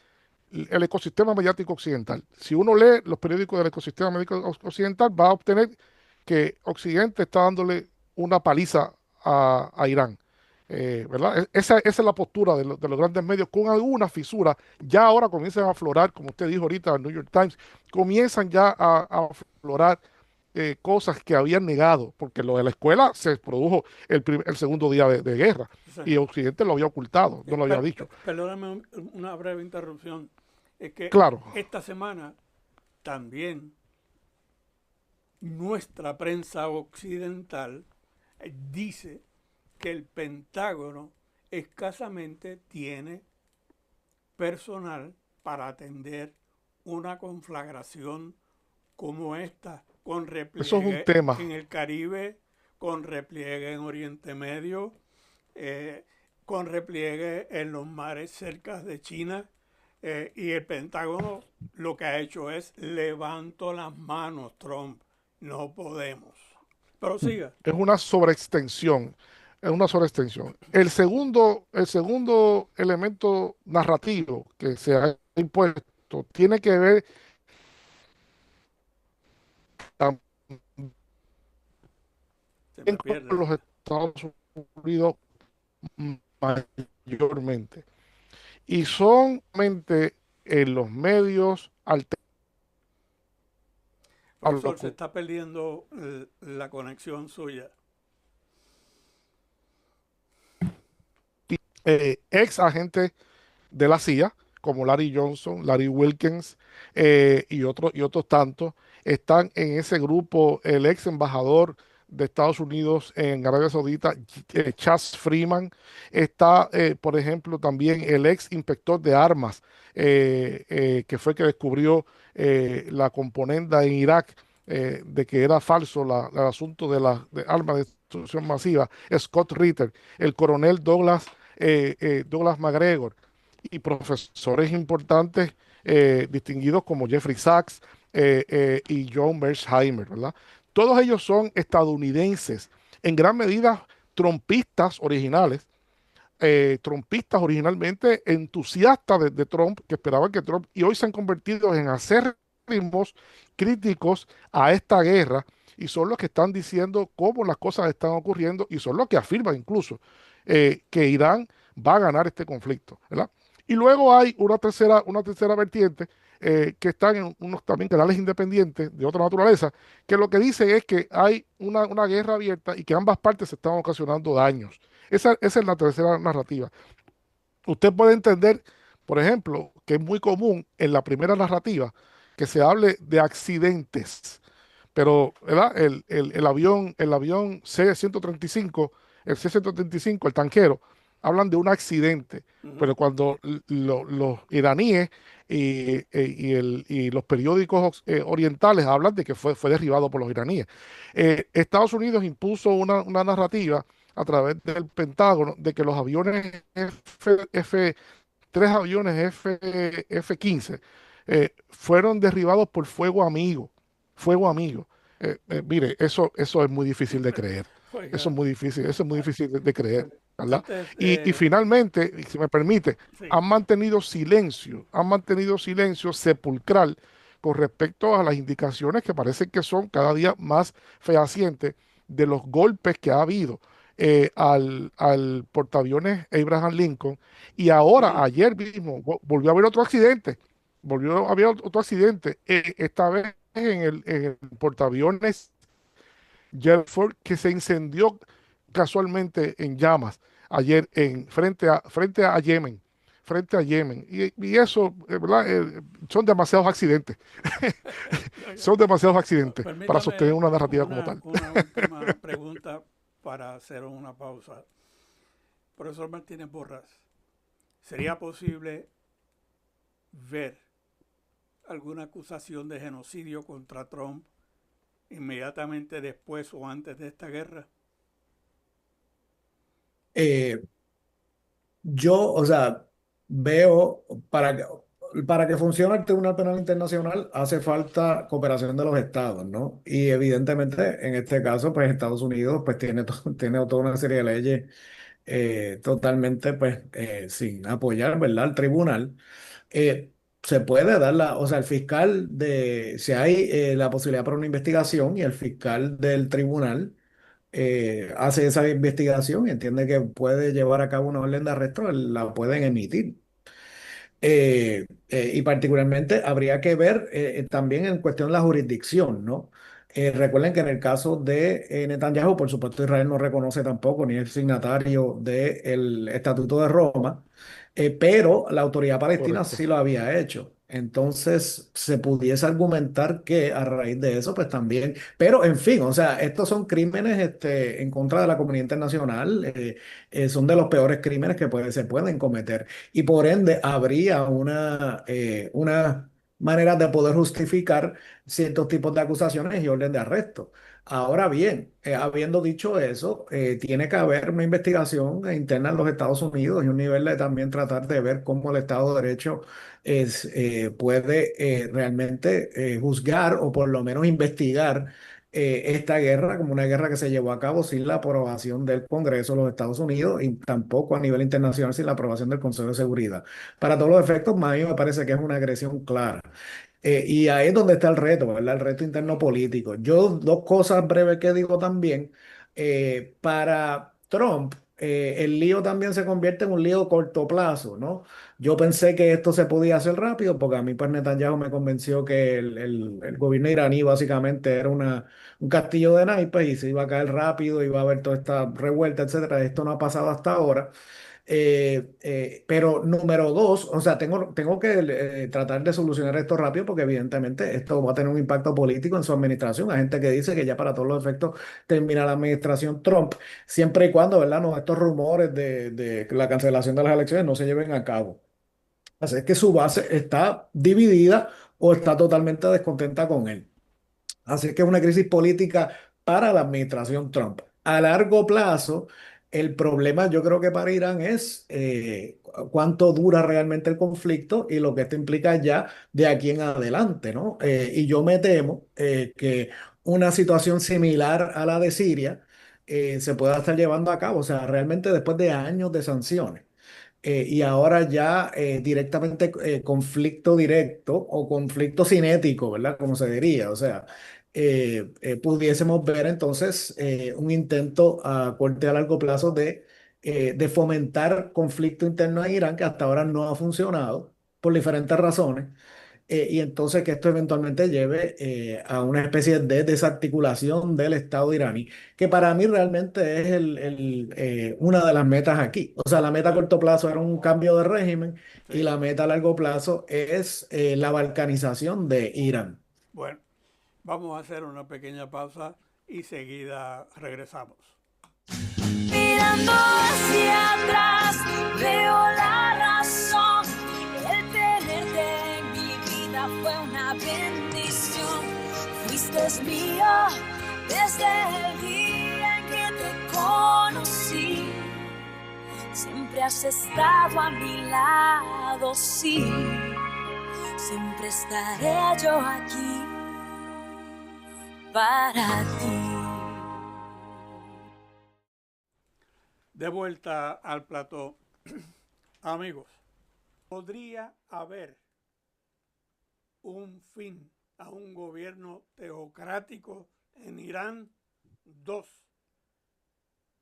el ecosistema mediático occidental. Si uno lee los periódicos del ecosistema mediático occidental, va a obtener que Occidente está dándole una paliza a Irán. ¿Verdad? Esa es la postura de los grandes medios, con algunas fisuras. Ya ahora comienzan a aflorar, como usted dijo ahorita, el New York Times, comienzan ya a aflorar cosas que habían negado, porque lo de la escuela se produjo el segundo día de guerra Sí, y señor. Occidente lo había ocultado, no lo había dicho. Perdóname una breve interrupción. Es que Claro, esta semana también nuestra prensa occidental dice que el Pentágono escasamente tiene personal para atender una conflagración como esta, con eso es un repliegue tema. en el Caribe, con repliegue en Oriente Medio, eh, con repliegue en los mares cerca de China. Y el Pentágono lo que ha hecho es levanto las manos, Trump, no podemos. Pero siga. Es una sobreextensión. Es una sobreextensión. El segundo elemento narrativo que se ha impuesto tiene que ver también Se me con pierde. los Estados Unidos mayormente. Y son mente en los medios Profesor, se está perdiendo la conexión suya. ex agentes de la CIA, como Larry Johnson, Larry Wilkins y otros tantos, están en ese grupo. El ex embajador de Estados Unidos en Arabia Saudita, Chas Freeman, está, por ejemplo, también el ex inspector de armas, que fue que descubrió la componenda en Irak, de que era falso el asunto de las armas de destrucción masiva, Scott Ritter, el coronel Douglas McGregor, y profesores importantes, distinguidos como Jeffrey Sachs, y John Mersheimer, ¿verdad? Todos ellos son estadounidenses, en gran medida trompistas originales, trompistas originalmente entusiastas de Trump, que esperaban que Trump, y hoy se han convertido en acérrimos críticos a esta guerra, y son los que están diciendo cómo las cosas están ocurriendo, y son los que afirman incluso que Irán va a ganar este conflicto, ¿verdad? Y luego hay una tercera vertiente, que están en unos también canales independientes de otra naturaleza, que lo que dice es que hay una guerra abierta y que ambas partes se están ocasionando daños. Esa es la tercera narrativa. Usted puede entender, por ejemplo, que es muy común en la primera narrativa que se hable de accidentes, pero ¿verdad? El avión C-135, el C-135, el tanquero, hablan de un accidente, Ujú. pero cuando los iraníes y los periódicos orientales hablan de que fue derribado por los iraníes. Estados Unidos impuso una narrativa a través del Pentágono de que los aviones tres aviones F-15 fueron derribados por fuego amigo. Fuego amigo. Mire, eso es muy difícil de creer. Eso Oiga, es muy difícil, eso es muy difícil de creer, ¿verdad? antes, Y finalmente, y si me permite, sí, han mantenido silencio sepulcral con respecto a las indicaciones que parecen que son cada día más fehacientes de los golpes que ha habido al portaaviones Abraham Lincoln. Y ahora, ujú, ayer mismo, volvió a haber otro accidente. Volvió a haber otro accidente, esta vez en el portaaviones Jelford, que se incendió casualmente en llamas ayer frente a Yemen. Frente a Yemen. Y eso, ¿verdad? Son demasiados accidentes. oiga, Son demasiados accidentes para sostener permítame una narrativa como tal. una última pregunta para hacer una pausa. Profesor Martínez Borras, ¿sería posible ver alguna acusación de genocidio contra Trump inmediatamente después o antes de esta guerra? Eh, yo, o sea, veo para que funcione el Tribunal Penal Internacional hace falta cooperación de los estados, ¿no? Y evidentemente, en este caso, pues Estados Unidos pues tiene toda una serie de leyes totalmente pues sin apoyar, ¿verdad? Al tribunal. Se puede dar o sea, el fiscal si hay la posibilidad para una investigación y el fiscal del tribunal hace esa investigación y entiende que puede llevar a cabo una orden de arresto, la pueden emitir. Y particularmente habría que ver también en cuestión de la jurisdicción, ¿no? Recuerden que en el caso de Netanyahu, por supuesto, Israel no reconoce tampoco ni es signatario del Estatuto de Roma, pero la autoridad palestina Correcto. sí lo había hecho. Entonces, se pudiese argumentar que a raíz de eso, pues también, pero en fin, o sea, estos son crímenes en contra de la comunidad internacional, son de los peores crímenes que se pueden cometer y por ende habría una manera de poder justificar ciertos tipos de acusaciones y orden de arresto. Ahora bien, habiendo dicho eso, tiene que haber una investigación interna en los Estados Unidos y un nivel de también tratar de ver cómo el Estado de Derecho puede realmente juzgar o por lo menos investigar esta guerra como una guerra que se llevó a cabo sin la aprobación del Congreso de los Estados Unidos y tampoco a nivel internacional sin la aprobación del Consejo de Seguridad. Para todos los efectos, a mí me parece que es una agresión clara. Y ahí es donde está el reto, ¿verdad? El reto interno político. Yo, dos cosas breves que digo también. Para Trump, el lío también se convierte en un lío corto plazo, ¿no? Yo pensé que esto se podía hacer rápido porque a mí, pues, Netanyahu me convenció que el gobierno iraní básicamente era un castillo de naipes y se iba a caer rápido, iba a haber toda esta revuelta, etcétera. Esto no ha pasado hasta ahora. Pero número dos, o sea, tengo que tratar de solucionar esto rápido porque evidentemente esto va a tener un impacto político en su administración. Hay gente que dice que ya para todos los efectos termina la administración Trump, siempre y cuando, ¿verdad? No, estos rumores de la cancelación de las elecciones no se lleven a cabo. Así es que su base está dividida o está totalmente descontenta con él. Así que es una crisis política para la administración Trump. A largo plazo, el problema yo creo que para Irán es cuánto dura realmente el conflicto y lo que esto implica ya de aquí en adelante, ¿no? Y yo me temo que una situación similar a la de Siria se pueda estar llevando a cabo, o sea, realmente después de años de sanciones y ahora ya directamente conflicto directo o conflicto cinético, ¿verdad? Como se diría, o sea, pudiésemos ver entonces un intento a corto y a largo plazo de fomentar conflicto interno en Irán que hasta ahora no ha funcionado por diferentes razones y entonces que esto eventualmente lleve a una especie de desarticulación del Estado iraní, que para mí realmente es una de las metas aquí. O sea, la meta a Bueno, corto plazo era un cambio de régimen y sí. la meta a largo plazo es la balcanización de Irán. Bueno, vamos a hacer una pequeña pausa y seguida regresamos. Mirando hacia atrás, veo la razón. El tenerte en mi vida fue una bendición. Fuiste mío desde el día en que te conocí. Siempre has estado a mi lado, sí. Siempre estaré yo aquí para ti. De vuelta al plató. Amigos, ¿podría haber un fin a un gobierno teocrático en Irán? 2.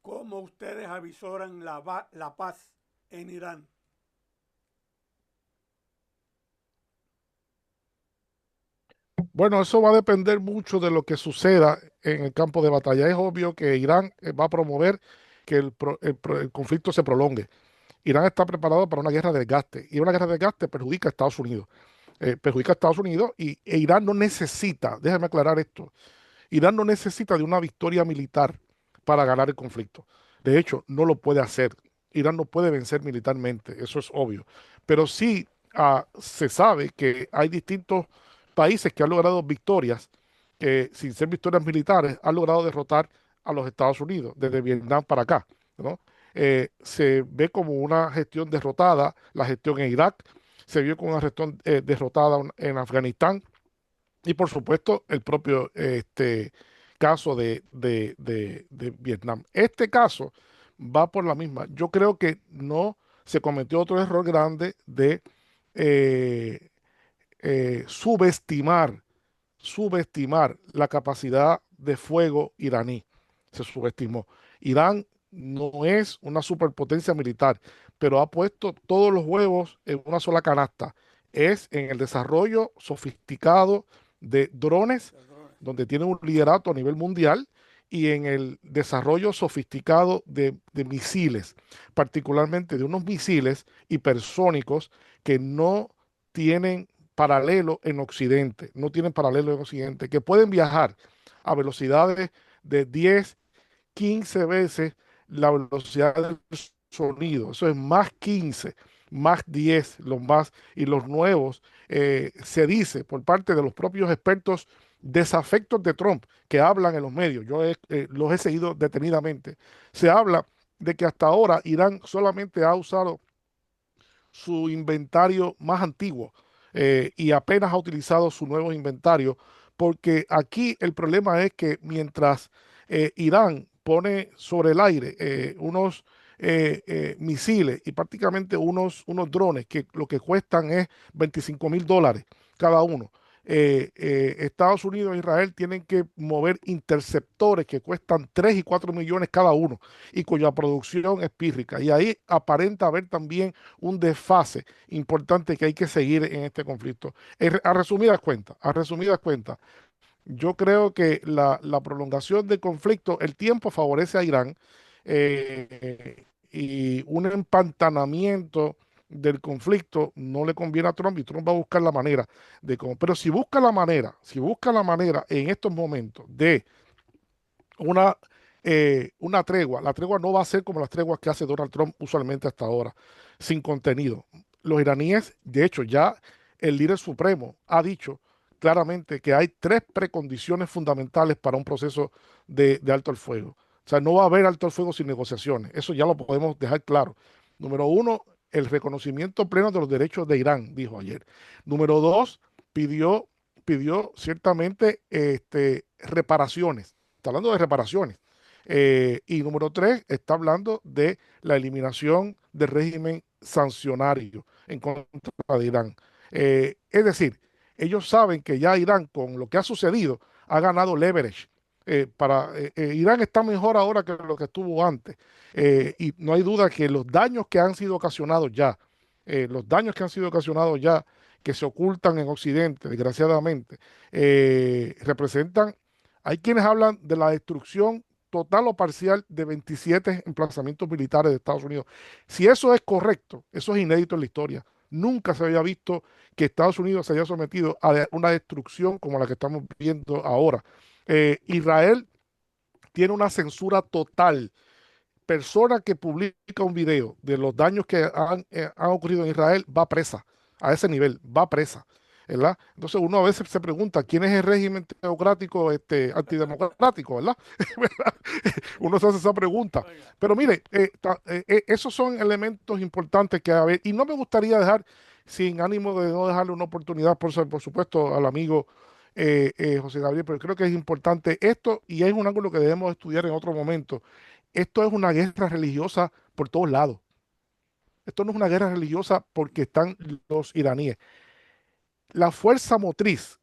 ¿Cómo ustedes avisoran la paz en Irán? Bueno, eso va a depender mucho de lo que suceda en el campo de batalla. Es obvio que Irán va a promover que el conflicto se prolongue. Irán está preparado para una guerra de desgaste y una guerra de desgaste perjudica a Estados Unidos. Perjudica a Estados Unidos e Irán no necesita, déjame aclarar esto, Irán no necesita de una victoria militar para ganar el conflicto. De hecho, no lo puede hacer. Irán no puede vencer militarmente, eso es obvio. Pero sí se sabe que hay distintos países que han logrado victorias que, sin ser victorias militares, han logrado derrotar a los Estados Unidos, desde Vietnam para acá, ¿no? Se ve como una gestión derrotada, la gestión en Irak, se vio como una gestión derrotada en Afganistán, y por supuesto, el propio caso de Vietnam. Este caso va por la misma. Yo creo que no se cometió otro error grande de eh, subestimar la capacidad de fuego iraní. Se subestimó. Irán no es una superpotencia militar, pero ha puesto todos los huevos en una sola canasta. Es en el desarrollo sofisticado de drones, donde tiene un liderato a nivel mundial, y en el desarrollo sofisticado de misiles, particularmente de unos misiles hipersónicos que no tienen paralelo en Occidente, no tienen paralelo en Occidente, que pueden viajar a velocidades de 10, 15 veces la velocidad del sonido. Eso es más 15, más 10, los más y los nuevos. Se dice por parte de los propios expertos desafectos de Trump que hablan en los medios, los he seguido detenidamente, se habla de que hasta ahora Irán solamente ha usado su inventario más antiguo y apenas ha utilizado su nuevo inventario, porque aquí el problema es que mientras Irán pone sobre el aire unos misiles y prácticamente unos drones que lo que cuestan es $25,000 cada uno. Estados Unidos e Israel tienen que mover interceptores que cuestan 3 y 4 millones cada uno y cuya producción es pírrica. Y ahí aparenta haber también un desfase importante que hay que seguir en este conflicto. A resumidas cuentas, yo creo que la prolongación del conflicto, el tiempo favorece a Irán y un empantanamiento del conflicto no le conviene a Trump y Trump va a buscar la manera de cómo. Pero si busca la manera en estos momentos de una tregua, la tregua no va a ser como las treguas que hace Donald Trump usualmente hasta ahora, sin contenido. Los iraníes, de hecho, ya el líder supremo ha dicho claramente que hay tres precondiciones fundamentales para un proceso de alto el fuego. O sea, no va a haber alto el fuego sin negociaciones. Eso ya lo podemos dejar claro. Número uno, el reconocimiento pleno de los derechos de Irán, dijo ayer. Número dos, pidió ciertamente reparaciones. Está hablando de reparaciones. Y número tres, está hablando de la eliminación del régimen sancionario en contra de Irán. Es decir, ellos saben que ya Irán, con lo que ha sucedido, ha ganado leverage. Irán está mejor ahora que lo que estuvo antes. Y no hay duda que los daños que han sido ocasionados ya, que se ocultan en Occidente, desgraciadamente, representan, hay quienes hablan de la destrucción total o parcial de 27 emplazamientos militares de Estados Unidos. Si eso es correcto, eso es inédito en la historia. Nunca se había visto que Estados Unidos se haya sometido a una destrucción como la que estamos viendo ahora. Israel tiene una censura total. Persona que publica un video de los daños que han ocurrido en Israel va presa, a ese nivel, va presa, ¿verdad? Entonces uno a veces se pregunta, ¿quién es el régimen teocrático, antidemocrático, ¿verdad? ¿Verdad? Uno se hace esa pregunta. Oiga, Pero mire, esos son elementos importantes que haber, y no me gustaría dejar, sin ánimo de no dejarle una oportunidad, por supuesto, al amigo José Gabriel, pero creo que es importante esto y es un ángulo que debemos estudiar en otro momento. Esto es una guerra religiosa por todos lados. Esto no es una guerra religiosa porque están los iraníes. La fuerza motriz,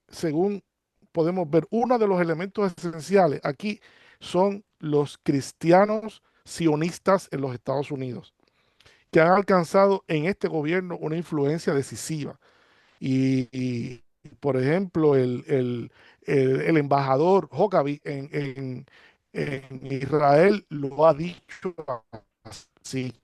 según podemos ver, uno de los elementos esenciales aquí son los cristianos sionistas en los Estados Unidos, que han alcanzado en este gobierno una influencia decisiva. Por ejemplo, el embajador Huckabee en Israel lo ha dicho así.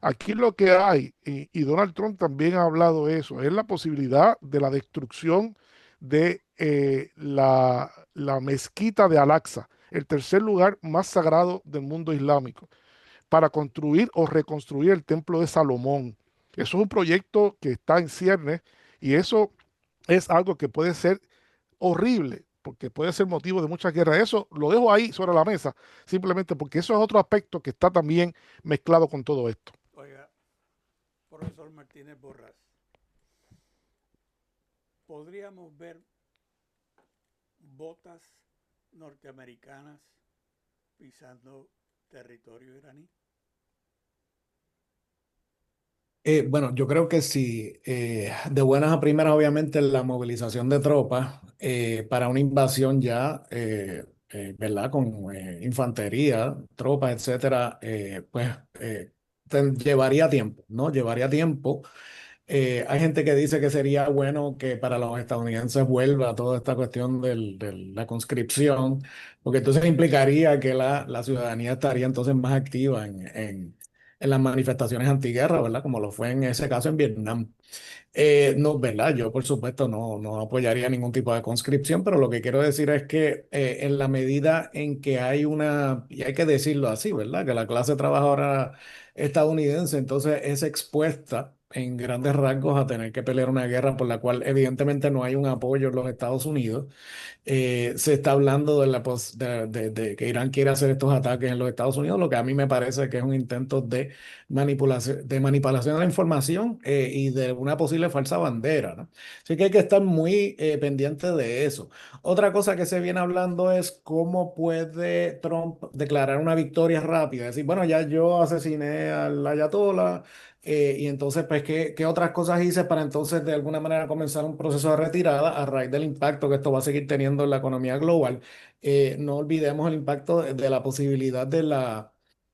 Aquí lo que hay, y Donald Trump también ha hablado de eso, es la posibilidad de la destrucción de la mezquita de Al-Aqsa, el tercer lugar más sagrado del mundo islámico, para construir o reconstruir el templo de Salomón. Eso es un proyecto que está en ciernes y eso es algo que puede ser horrible, porque puede ser motivo de muchas guerras. Eso lo dejo ahí sobre la mesa, simplemente porque eso es otro aspecto que está también mezclado con todo esto. oiga, profesor Martínez Borrás, ¿podríamos ver botas norteamericanas pisando territorio iraní? Bueno, yo creo que sí. De buenas a primeras, obviamente, la movilización de tropas para una invasión ya, ¿verdad? Con infantería, tropas, etcétera, pues llevaría tiempo, ¿no? Llevaría tiempo. Hay gente que dice que sería bueno que para los estadounidenses vuelva toda esta cuestión de la conscripción, porque entonces implicaría que la ciudadanía estaría entonces más activa en las manifestaciones antiguerra, ¿verdad? Como lo fue en ese caso en Vietnam. No, ¿verdad? Yo, por supuesto, no apoyaría ningún tipo de conscripción, pero lo que quiero decir es que en la medida en que hay y hay que decirlo así, ¿verdad? Que la clase trabajadora estadounidense entonces es expuesta en grandes rasgos a tener que pelear una guerra por la cual evidentemente no hay un apoyo en los Estados Unidos. Se está hablando de, de que Irán quiere hacer estos ataques en los Estados Unidos, lo que a mí me parece que es un intento de manipulación de la información y de una posible falsa bandera, ¿no? Así que hay que estar muy pendiente de eso. Otra cosa que se viene hablando es cómo puede Trump declarar una victoria rápida, decir, bueno, ya yo asesiné al ayatollah. Y entonces, pues, ¿qué otras cosas hice para entonces de alguna manera comenzar un proceso de retirada a raíz del impacto que esto va a seguir teniendo en la economía global? No olvidemos el impacto de la posibilidad del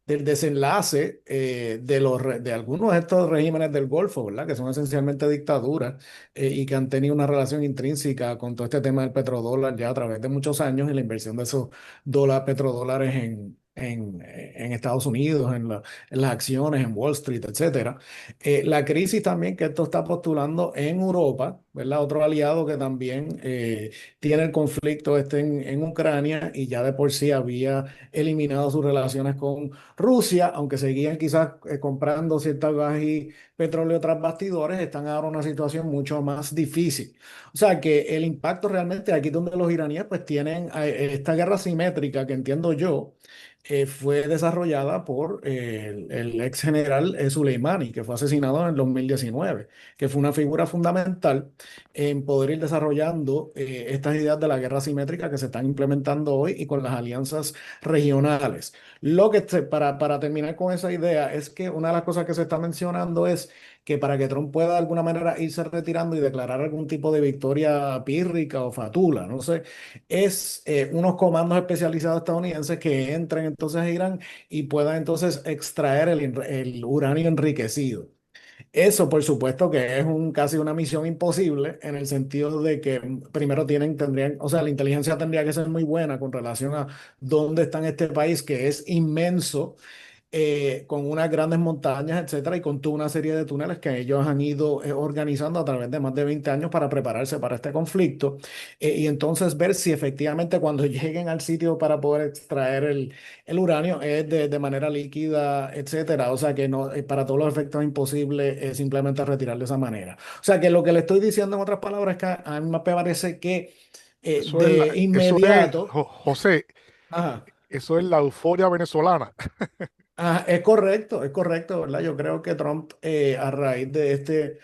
desenlace de algunos de estos regímenes del Golfo, ¿verdad? Que son esencialmente dictaduras y que han tenido una relación intrínseca con todo este tema del petrodólar ya a través de muchos años y la inversión de esos petrodólares en Estados Unidos, en las acciones, en Wall Street, etcétera. La crisis también que esto está postulando en Europa, ¿verdad? Otro aliado que también tiene el conflicto este en Ucrania y ya de por sí había eliminado sus relaciones con Rusia, aunque seguían quizás comprando cierta gas y petróleo tras bastidores, están ahora en una situación mucho más difícil. O sea que el impacto realmente aquí donde los iraníes pues tienen esta guerra simétrica que entiendo yo fue desarrollada por el ex general Soleimani, que fue asesinado en el 2019, que fue una figura fundamental en poder ir desarrollando estas ideas de la guerra simétrica que se están implementando hoy y con las alianzas regionales. Para terminar con esa idea, es que una de las cosas que se está mencionando es que para que Trump pueda de alguna manera irse retirando y declarar algún tipo de victoria pírrica o fatula, no sé, es unos comandos especializados estadounidenses que entren entonces a Irán y puedan entonces extraer el uranio enriquecido. Eso, por supuesto, que es casi una misión imposible en el sentido de que primero tendrían, o sea, la inteligencia tendría que ser muy buena con relación a dónde está en este país, que es inmenso con unas grandes montañas, etcétera, y con toda una serie de túneles que ellos han ido organizando a través de más de 20 años para prepararse para este conflicto. Y entonces ver si efectivamente cuando lleguen al sitio para poder extraer el uranio es de manera líquida, etcétera. O sea que no, para todos los efectos es imposible simplemente retirar de esa manera. O sea que lo que le estoy diciendo en otras palabras es que a mí me parece que de inmediato, José, ajá. eso es la euforia venezolana. Ah, es correcto, ¿verdad? Yo creo que Trump, a raíz de este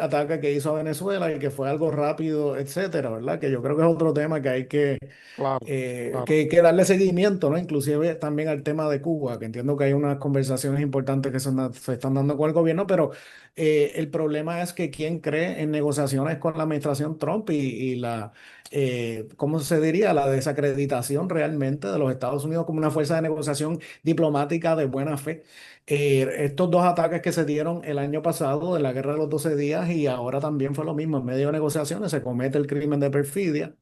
ataque que hizo a Venezuela y que fue algo rápido, etcétera, ¿verdad? Que yo creo que es otro tema que hay Claro, que claro. hay que darle seguimiento, ¿no? Inclusive también al tema de Cuba, que entiendo que hay unas conversaciones importantes que se están dando con el gobierno, pero el problema es que quién cree en negociaciones con la administración Trump y ¿cómo se diría? La desacreditación realmente de los Estados Unidos como una fuerza de negociación diplomática de buena fe. Estos dos ataques que se dieron el año pasado de la Guerra de los 12 días y ahora también fue lo mismo, en medio de negociaciones se comete el crimen de perfidia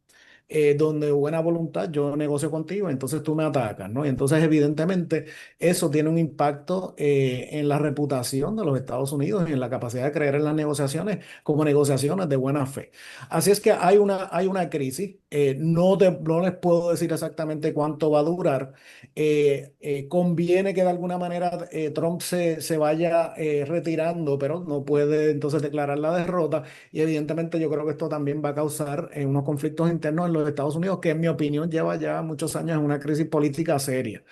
donde buena voluntad yo negocio contigo, entonces tú me atacas, ¿no? Y entonces evidentemente eso tiene un impacto en la reputación de los Estados Unidos y en la capacidad de creer en las negociaciones como negociaciones de buena fe. Así es que hay una crisis, no les puedo decir exactamente cuánto va a durar. Conviene que de alguna manera Trump se vaya retirando, pero no puede entonces declarar la derrota y evidentemente yo creo que esto también va a causar unos conflictos internos en los Estados Unidos, que en mi opinión lleva ya muchos años en una crisis política seria.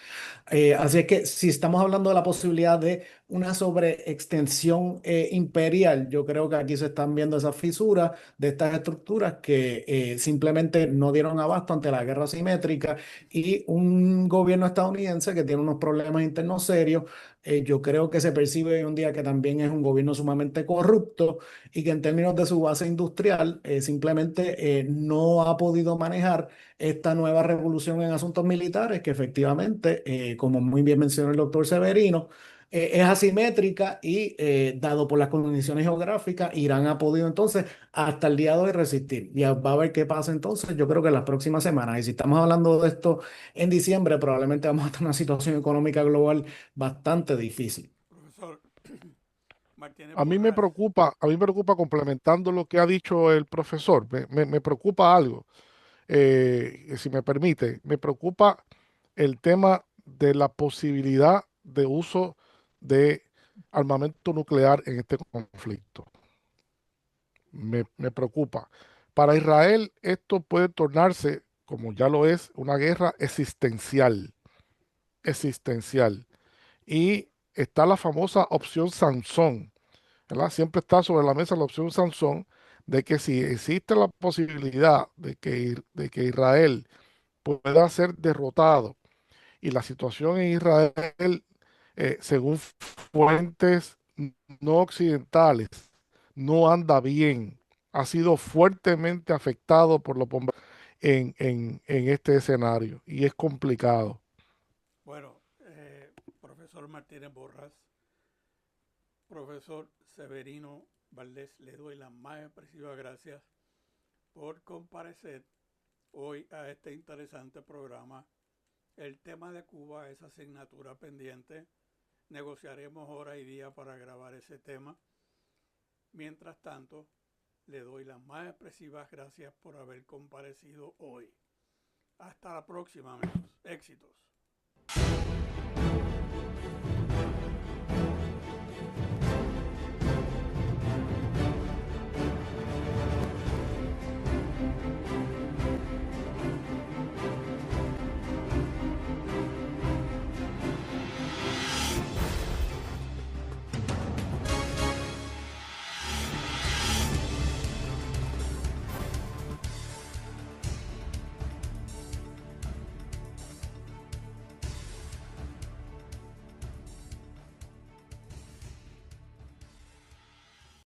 Así es que si estamos hablando de la posibilidad de una sobreextensión imperial, yo creo que aquí se están viendo esas fisuras de estas estructuras que simplemente no dieron abasto ante la guerra asimétrica y un gobierno estadounidense que tiene unos problemas internos serios. Yo creo que se percibe hoy un día que también es un gobierno sumamente corrupto y que en términos de su base industrial simplemente no ha podido manejar esta nueva revolución en asuntos militares, que efectivamente, como muy bien mencionó el doctor Severino, es asimétrica y dado por las condiciones geográficas, Irán ha podido entonces hasta el día de hoy resistir. Ya va a ver qué pasa entonces, yo creo que en las próximas semanas. Y si estamos hablando de esto en diciembre, probablemente vamos a estar en una situación económica global bastante difícil. Profesor Martínez A Porras. mí me preocupa complementando lo que ha dicho el profesor, me preocupa algo, si me permite, me preocupa el tema de la posibilidad de uso de armamento nuclear en este conflicto. Me preocupa. Para Israel esto puede tornarse, como ya lo es, una guerra existencial, existencial. Y está la famosa opción Sansón, ¿verdad? Siempre está sobre la mesa la opción Sansón de que si existe la posibilidad de que Israel pueda ser derrotado y la situación en Israel, según fuentes no occidentales, no anda bien, ha sido fuertemente afectado por los bombardeos en este escenario y es complicado. Bueno, profesor Martínez Borras, profesor Severino Valdés, le doy las más expresivas gracias por comparecer hoy a este interesante programa. El tema de Cuba es asignatura pendiente. Negociaremos hora y día para grabar ese tema. Mientras tanto, le doy las más expresivas gracias por haber comparecido hoy. Hasta la próxima, amigos. Éxitos.